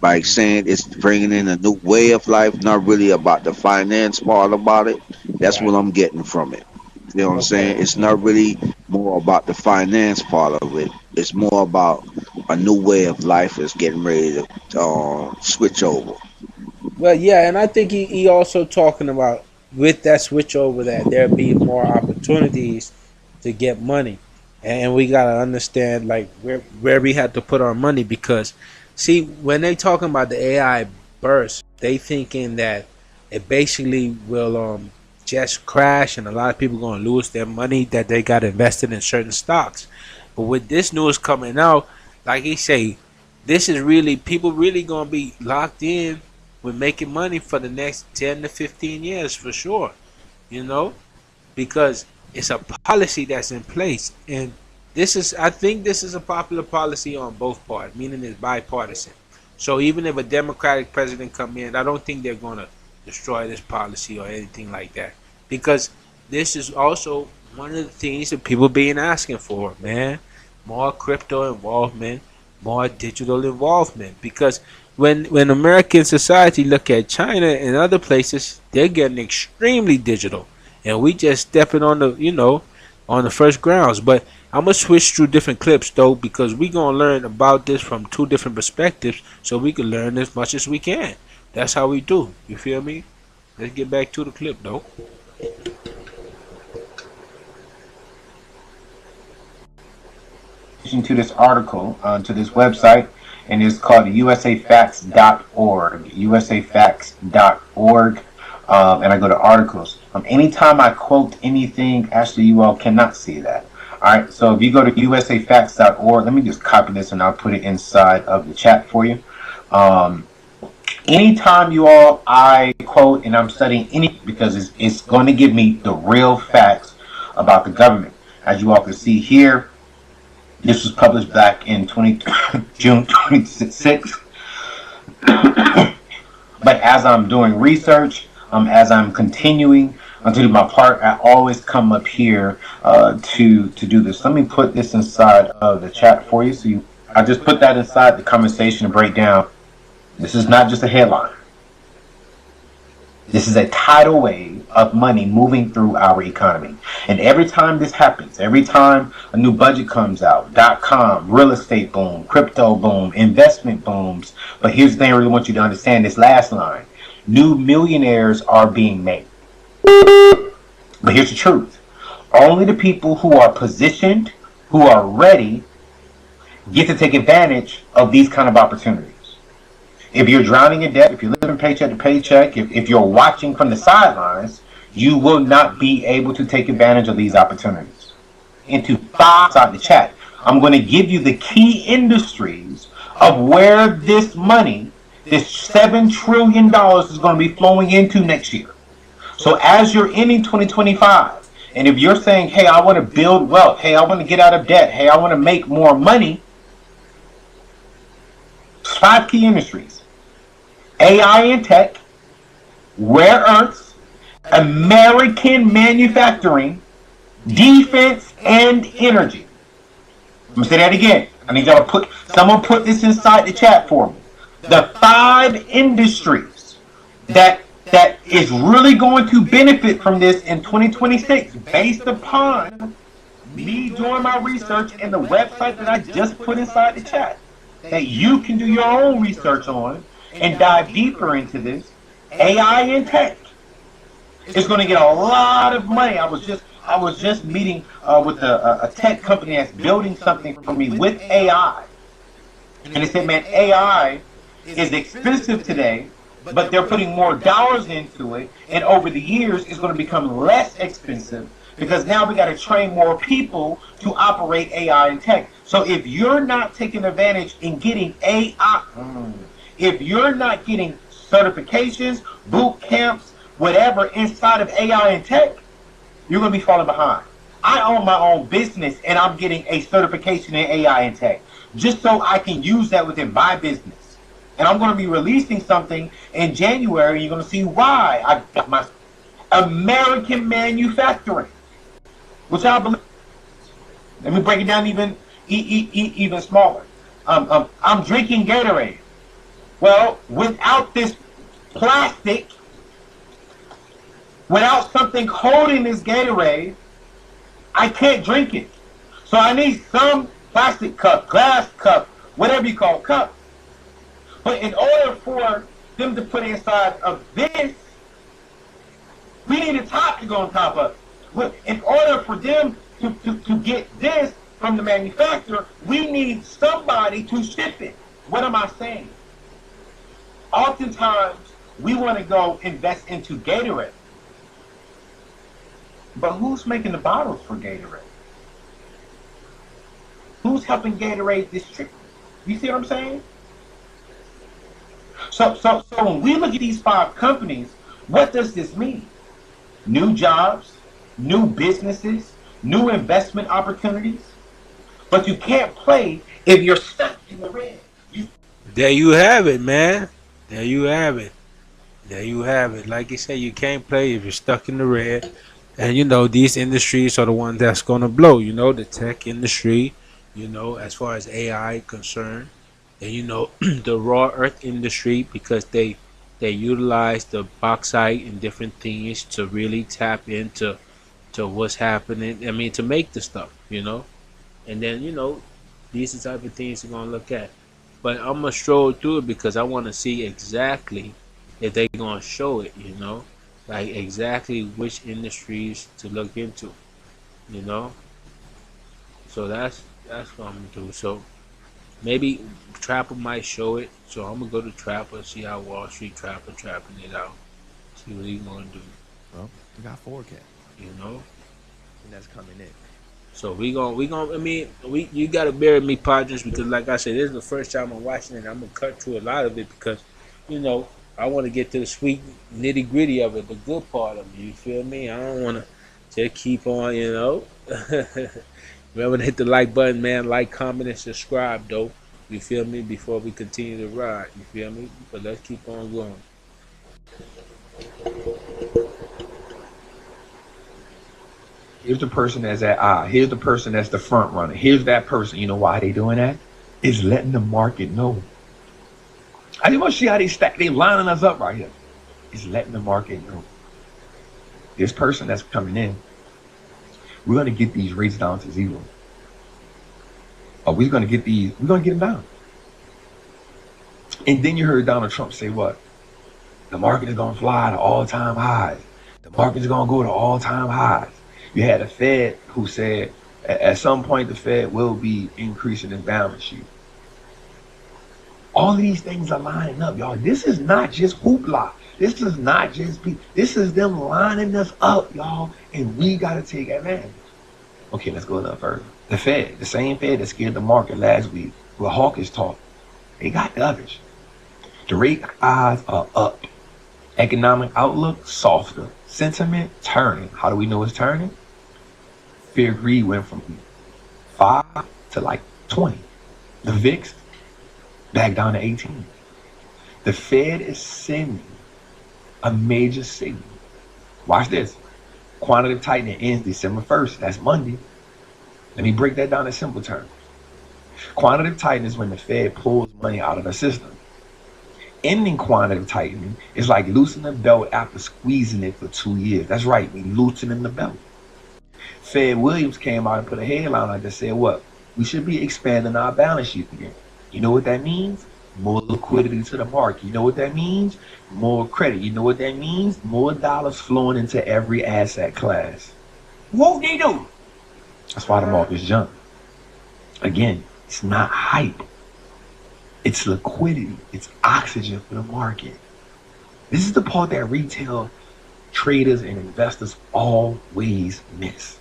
by saying it's bringing in a new way of life, not really about the finance part about it. That's right. What I'm getting from it. You know what I'm saying? It's not really more about the finance part of it. It's more about a new way of life is getting ready to switch over. Well, yeah, and I think he also talking about with that switch over that there be more opportunities to get money. And we got to understand like where we have to put our money because, see, when they talking about the AI burst, they thinking that it basically will just crash and a lot of people going to lose their money that they got invested in certain stocks. But with this news coming out, like he say, this is really, people really going to be locked in with making money for the next 10 to 15 years for sure, you know, because it's a policy that's in place. And I think this is a popular policy on both parts, meaning it's bipartisan. So even if a Democratic president come in, I don't think they're going to destroy this policy or anything like that, because this is also one of the things that people being asking for, man. More crypto involvement, more digital involvement, because when American society look at China and other places, they're getting extremely digital, and we just stepping on the on the first grounds. But I'm gonna switch through different clips though, because we gonna learn about this from two different perspectives, so we can learn as much as we can. That's how we do. You feel me? Let's get back to the clip though. To this article, to this website, and it's called usafacts.org. usafacts.org. And I go to articles. Anytime I quote anything, actually, you all cannot see that. All right, so if you go to usafacts.org, let me just copy this and I'll put it inside of the chat for you. anytime you all I quote and I'm studying any because it's going to give me the real facts about the government. As you all can see here, this was published back in June 26th. But as I'm doing research, as I'm continuing to do my part, I always come up here to do this. Let me put this inside of the chat for you. I just put that inside the conversation to break down. This is not just a headline. This is a tidal wave of money moving through our economy. And every time this happens, every time a new budget comes out, .com, real estate boom, crypto boom, investment booms. But here's the thing I really want you to understand, this last line. New millionaires are being made. But here's the truth. Only the people who are positioned, who are ready, get to take advantage of these kind of opportunities. If you're drowning in debt, if you're living paycheck to paycheck, if you're watching from the sidelines, you will not be able to take advantage of these opportunities. Into 5 inside the chat, I'm going to give you the key industries of where this money, this $7 trillion is going to be flowing into next year. So as you're ending 2025, and if you're saying, hey, I want to build wealth, hey, I want to get out of debt, hey, I want to make more money, 5 key industries. AI and tech, rare earths, American manufacturing, defense, and energy. I'm going to say that again. I need y'all to someone put this inside the chat for me. The 5 industries that is really going to benefit from this in 2026 based upon me doing my research and the website that I just put inside the chat that you can do your own research on and dive deeper into this. AI and tech is going to get a lot of money. I was just meeting with a tech company that's building something for me with AI, and they said, man, AI is expensive today, but they're putting more dollars into it, and over the years it's going to become less expensive because now we got to train more people to operate AI and tech. So if you're not taking advantage in getting AI, if you're not getting certifications, boot camps, whatever inside of AI and tech, you're going to be falling behind. I own my own business and I'm getting a certification in AI and tech just so I can use that within my business. And I'm going to be releasing something in January. You're going to see why I got my American manufacturing, which I believe. Let me break it down even smaller. I'm drinking Gatorade. Well, without this plastic, without something holding this Gatorade, I can't drink it. So I need some plastic cup, glass cup, whatever you call cup. But in order for them to put inside of this, we need a top to go on top of it. In order for them to get this from the manufacturer, we need somebody to ship it. What am I saying? Oftentimes, we want to go invest into Gatorade. But who's making the bottles for Gatorade? Who's helping Gatorade distribute? You see what I'm saying? So when we look at these 5 companies, what does this mean? New jobs, new businesses, new investment opportunities. But you can't play if you're stuck in the red. There you have it, man. There you have it. There you have it. Like you said, you can't play if you're stuck in the red. And you know, these industries are the ones that's gonna blow. You know, the tech industry, you know, as far as AI concerned, and you know, the raw earth industry, because they utilize the bauxite and different things to really tap into what's happening. I mean, to make the stuff, you know. And then, you know, these are the type of things you're gonna look at. But I'm gonna stroll through it because I want to see exactly if they're gonna show it, you know, like exactly which industries to look into, you know. So that's what I'm gonna do. So maybe Trapper might show it. So I'm gonna go to Trapper, see how Wall Street Trapper trapping it out, see what he's gonna do. Well, we got 4K, you know, and that's coming in. So we gonna. I mean, you gotta bear with me, partners, because like I said, this is the first time I'm watching it. I'm gonna cut through a lot of it because, you know, I want to get to the sweet nitty gritty of it, the good part of it. You feel me? I don't want to just keep on, you know. Remember to hit the like button, man. Like, comment, and subscribe, though. You feel me? Before we continue to ride. You feel me? But let's keep on going. Here's the person that's at I. Here's the person that's the front runner. Here's that person. You know why they doing that? It's letting the market know. I just want to see how they stack. They lining us up right here. It's letting the market know. This person that's coming in, we're going to get these rates down to zero. Or we're going to get them down. And then you heard Donald Trump say what? The market is going to fly to all-time highs. The market is going to go to all-time highs. You had a Fed who said at some point the Fed will be increasing its balance sheet. All of these things are lining up, y'all. This is not just hoopla. This is not just people. This is them lining us up, y'all. And we got to take advantage. Okay, let's go a little further. The Fed, the same Fed that scared the market last week with hawkish talk, they got the others. The rate odds are up. Economic outlook softer. Sentiment turning. How do we know it's turning? Fear greed went from 5 to like 20. The VIX back down to 18. The Fed is sending a major signal. Watch this. Quantitative tightening ends December 1st. That's Monday. Let me break that down in simple terms. Quantitative tightening is when the Fed pulls money out of the system. Ending quantitative tightening is like loosening the belt after squeezing it for 2 years. That's right, we loosening the belt. Fed Williams came out and put a headline on that said what? We should be expanding our balance sheet again. You know what that means? More liquidity to the market. You know what that means? More credit. You know what that means? More dollars flowing into every asset class. What they do? That's why the market's jumping. Again, it's not hype. It's liquidity. It's oxygen for the market. This is the part that retail traders and investors always miss.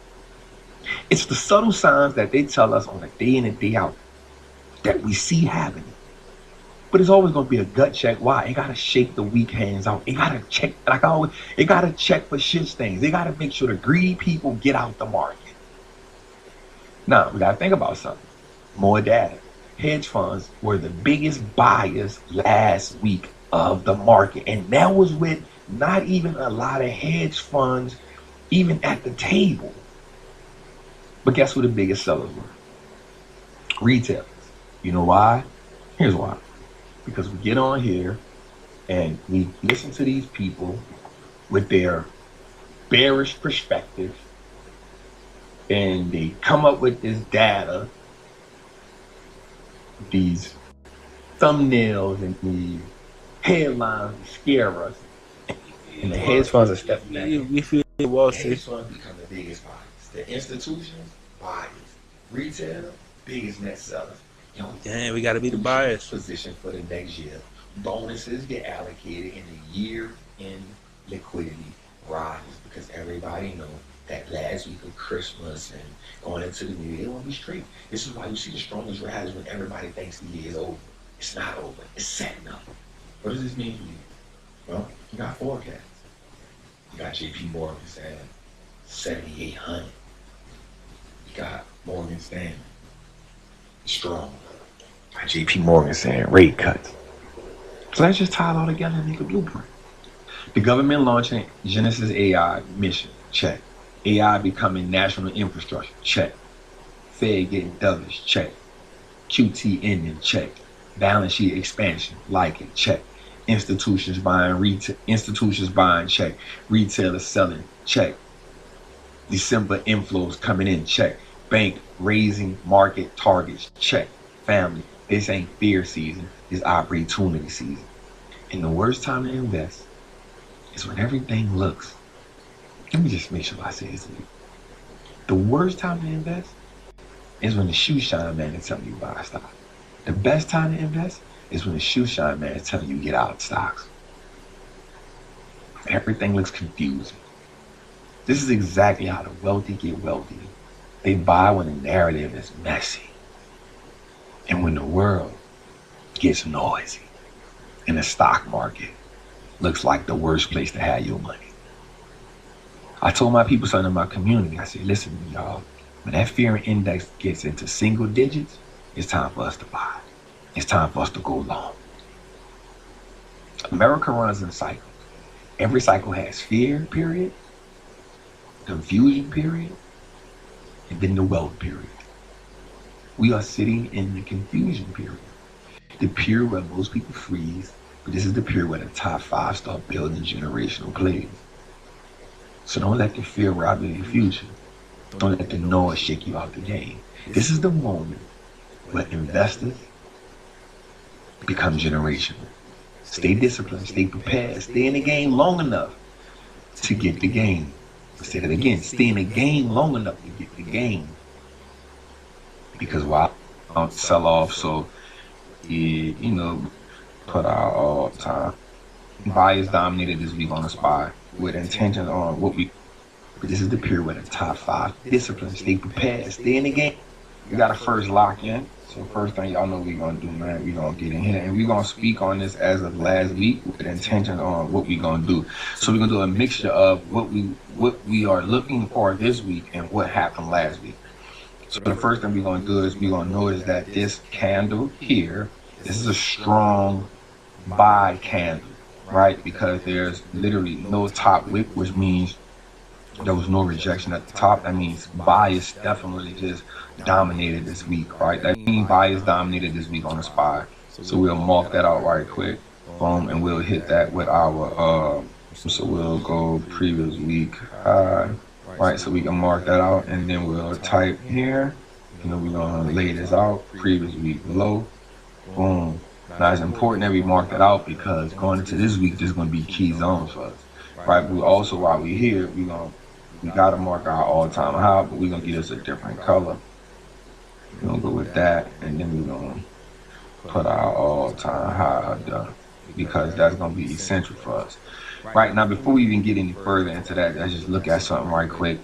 It's the subtle signs that they tell us on a day in and day out that we see happening. But it's always going to be a gut check. Why? It got to shake the weak hands out. It got to check, like I always, it got to check for shit stains. They got to make sure the greedy people get out the market. Now, we got to think about something. More data. Hedge funds were the biggest buyers last week of the market. And that was with not even a lot of hedge funds even at the table. But guess who the biggest sellers were? Retailers. You know why? Here's why. Because we get on here and we listen to these people with their bearish perspective and they come up with this data, these thumbnails and these headlines to scare us. And the hedge funds are stepping back. We feel Wall Street. Hedge funds become the biggest buyers. The institutions, buyers. Retailer, biggest net sellers. You know, damn, we got to be the buyers. Position for the next year. Bonuses get allocated in the year-end liquidity rises because everybody knows that last week of Christmas and going into the new year, they want to be straight. This is why you see the strongest rise when everybody thinks the year is over. It's not over. It's setting up. What does this mean for you? Well, you got forecasts. You got JP Morgan saying 7,800. You got Morgan Stanley. Strong. Got JP Morgan saying rate cuts. So let's just tie it all together and make a blueprint. The government launching Genesis AI mission. Check. AI becoming national infrastructure. Check. Fed getting dollars. Check. QT ending. Check. Balance sheet expansion. Like it. Check. Institutions buying. Check. Retailers selling. Check. December inflows coming in. Check. Bank raising market targets. Check. Family. This ain't fear season. It's opportunity season. And the worst time to invest is when everything looks. Let me just make sure I say this to you. The worst time to invest is when the shoe shine man is telling you to buy a stock. The best time to invest is when the shoe shine man is telling you to get out of stocks. Everything looks confusing. This is exactly how the wealthy get wealthy. They buy when the narrative is messy. And when the world gets noisy. In the stock market, looks like the worst place to have your money. I told my people, something in my community, I said, listen, y'all, when that fear index gets into single digits, it's time for us to buy. It's time for us to go long. America runs in cycles. Every cycle has fear period, confusion period, and then the wealth period. We are sitting in the confusion period. The period where most people freeze, but this is the period where the top 5 start building generational plays. So don't let the fear rob you of your future. Don't let the noise shake you out the game. This is the moment where investors become generational. Stay disciplined, stay prepared, stay in the game long enough to get the game. I'll say that again, stay in the game long enough to get the game. Because why don't sell off, so put out all the time. Buyers dominated this week on the SPY with intentions on what we, but this is the period where the top 5 discipline, stay prepared, stay in the game. You gotta first lock in. So first thing y'all know we gonna do, man, we gonna get in here and we gonna speak on this as of last week with intention on what we gonna do. So we're gonna do a mixture of what we are looking for this week and what happened last week. So the first thing we're gonna do is we're gonna notice that this candle here, this is a strong buy candle, right? Because there's literally no top wick, which means there was no rejection at the top. That means buyers definitely just dominated this week, right? That means buyers dominated this week on the SPY. So we'll mark that out right quick, boom, and we'll hit that with our so we'll go previous week high, right? So we can mark that out, and then we'll type here, we're gonna lay this out, previous week low, boom. Now it's important that we mark that out because going into this week, there's gonna be key zones for us, right? We also, while we're here, we gotta mark our all-time high, but we're gonna give us a different color. We're gonna go with that, and then we're gonna put our all-time high up there because that's gonna be essential for us. Right now, before we even get any further into that, let's just look at something right quick.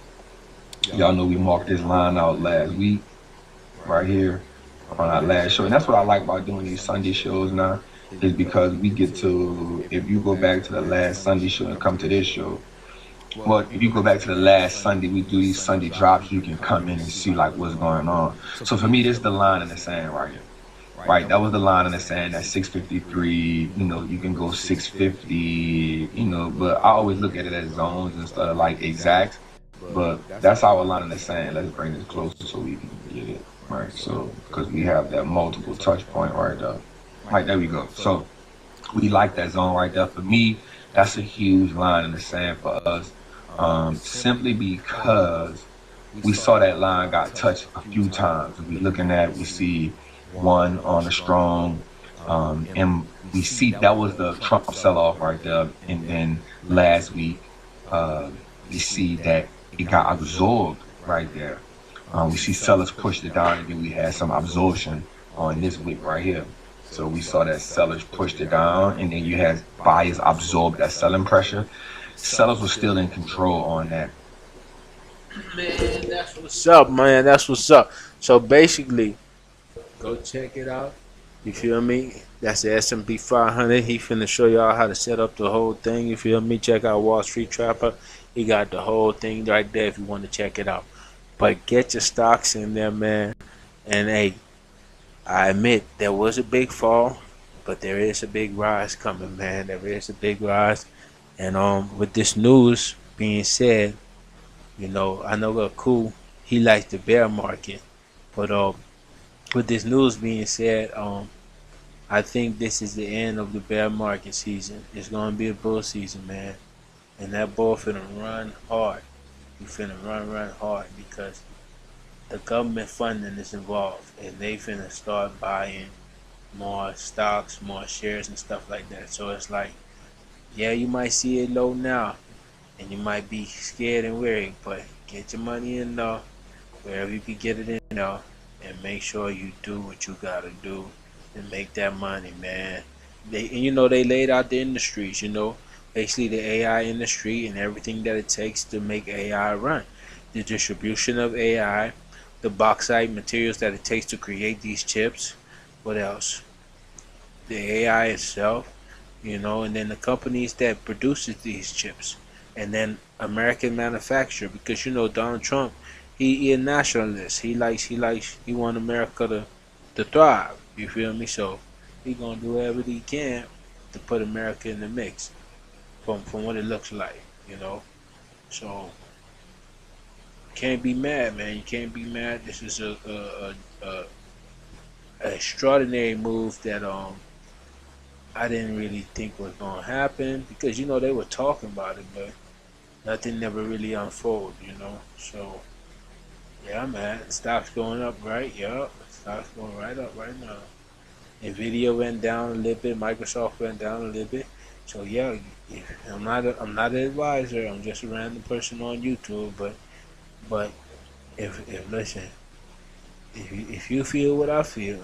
Y'all know we marked this line out last week, right here on our last show, and that's what I like about doing these Sunday shows now, is because we get to, if you go back to the last Sunday show and come to this show, well, if you go back to the last Sunday, we do these Sunday drops, you can come in and see like what's going on. So for me, this is the line in the sand right here. Right, that was the line in the sand at 653, you can go 650, but I always look at it as zones instead of like exact, but that's our line in the sand. Let's bring this closer so we can get it, right? So, because we have that multiple touch point right there. Right, there we go. So, we like that zone right there. For me, that's a huge line in the sand for us, simply because we saw that line got touched a few times. We looking at it, we see one on a strong, and we see that was the Trump sell-off right there. And then last week, we see that it got absorbed right there. We see sellers pushed it down, and then we had some absorption on this week right here. So we saw that sellers pushed it down, and then you had buyers absorb that selling pressure. Sellers were still in control on that. Man, that's what's up, man. That's what's up. So basically, go check it out. You feel me? That's the S&P 500. He finna show y'all how to set up the whole thing. You feel me? Check out Wall Street Trapper. He got the whole thing right there if you want to check it out. But get your stocks in there, man. And hey, I admit there was a big fall, but there is a big rise coming, man. There is a big rise. And with this news being said, I know Cool, he likes the bear market, but with this news being said, I think this is the end of the bear market season. It's gonna be a bull season, man, and that bull finna run hard. You finna run hard because the government funding is involved, and they finna start buying more stocks, more shares, and stuff like that. So it's like, yeah, you might see it low now, and you might be scared and weary, but get your money in there, wherever you can get it in there, and make sure you do what you gotta do and make that money, man. They laid out the industries, basically the AI industry and everything that it takes to make AI run. The distribution of AI, the bauxite materials that it takes to create these chips. What else? The AI itself, you know, and then the companies that produces these chips, and then American manufacturer, because you know Donald Trump, he a nationalist. He want America to thrive. You feel me? So he gonna do whatever he can to put America in the mix from what it looks like, you know. So can't be mad, man. You can't be mad. This is a extraordinary move that I didn't really think was gonna happen, because you know they were talking about it, but nothing never really unfolded, you know. So yeah, man, stock's going up, right? Yup, stock's going right up right now. Nvidia went down a little bit, Microsoft went down a little bit. So yeah, I'm not an advisor. I'm just a random person on YouTube, but if listen, if you feel what I feel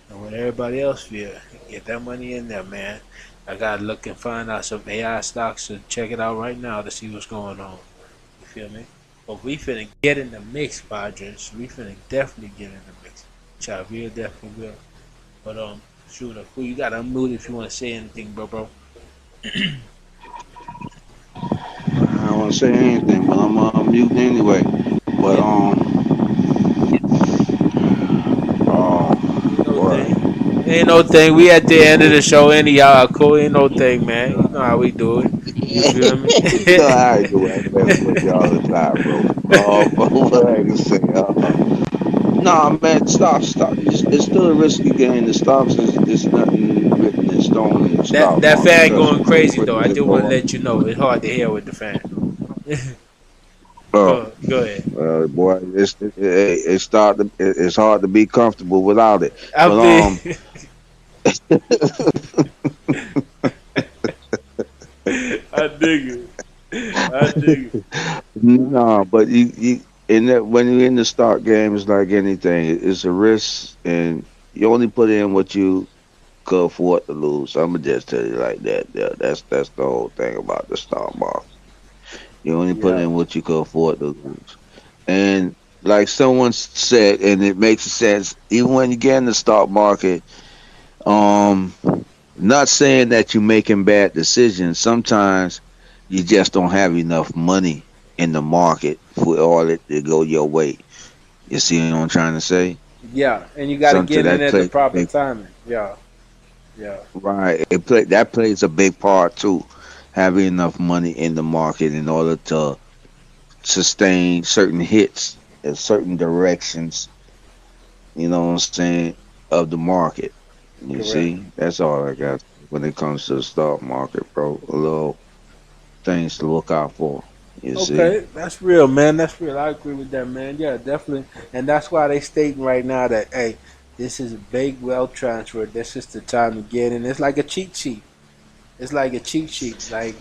and what everybody else feel, get that money in there, man. I gotta look and find out some AI stocks to check it out right now to see what's going on. You feel me? But we finna get in the mix, Padres. We finna definitely get in the mix. Chavir definitely will. But Shooter, cool. You gotta unmute if you wanna say anything, bro. I don't want to say anything, but I'm mute anyway. But Ain't no thing. We at the end of the show anyhow. Cool. Ain't no thing, man. You know how we do it. You feel me? you know how I do it. I mess with you all the time, bro. What I can say? Nah, man. Stop. It's still a risky game. The stocks is nothing written in stone in the stock That market. fan going crazy though. I just want to let you know it's hard to hear with the fan. Go ahead. Boy, it's hard to be comfortable without it. I dig it. No, but you in that when you're in the stock game, it's like anything. It's a risk, and you only put in what you could afford to lose. I'm gonna just tell you like that. Yeah, that's the whole thing about the stock market. You only put in what you could afford to lose. And like someone said, and it makes sense, even when you get in the stock market, not saying that you're making bad decisions. Sometimes you just don't have enough money in the market for all it to go your way. You see what I'm trying to say? Yeah, and you got to get in at the proper timing. Yeah. Right. That plays a big part too. Having enough money in the market in order to sustain certain hits in certain directions, you know what I'm saying, of the market. You see? That's all I got when it comes to the stock market, bro. A little things to look out for. You see? Okay, that's real, man. That's real. I agree with that, man. Yeah, definitely. And that's why they stating right now that, hey, this is a big wealth transfer. This is the time to get in. It's like a cheat sheet. It's like a cheat sheet, like,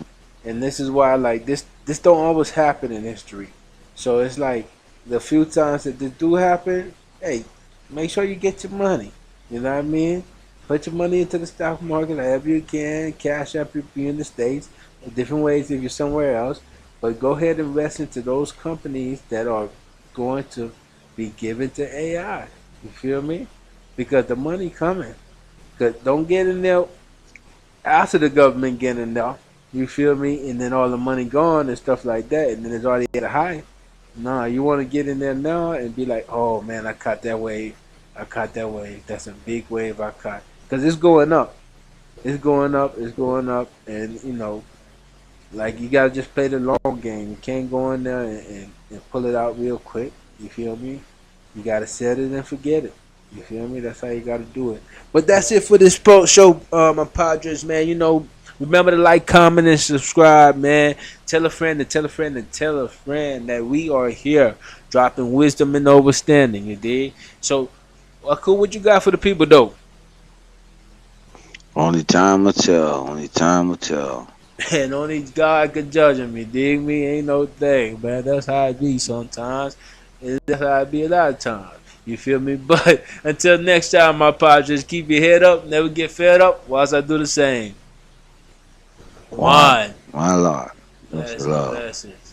and this is why, like, this don't always happen in history. So it's like the few times that this do happen, hey, make sure you get your money. You know what I mean? Put your money into the stock market however you can. Cash up if you're in the States, different ways if you're somewhere else. But go ahead and invest into those companies that are going to be given to AI. You feel me? Because the money coming. Cause don't get in there after the government getting enough, you feel me, and then all the money gone and stuff like that, and then it's already at a high. Nah, you want to get in there now and be like, oh man, I caught that wave. That's a big wave I caught. Because it's going up. And you know, like, you gotta just play the long game. You can't go in there and pull it out real quick. You feel me? You gotta set it and forget it. You feel me? That's how you gotta do it. But that's it for this pro show, my Padres, man. You know, remember to like, comment, and subscribe, man. Tell a friend to tell a friend to tell a friend that we are here dropping wisdom and understanding, you dig? So, cool, what you got for the people, though? Only time will tell. And only God can judge him, you dig me? Ain't no thing, man. That's how it be sometimes. That's how it be a lot of times. You feel me? But until next time, my Padres, keep your head up, never get fed up, whilst I do the same. One. My Lord. Blessings.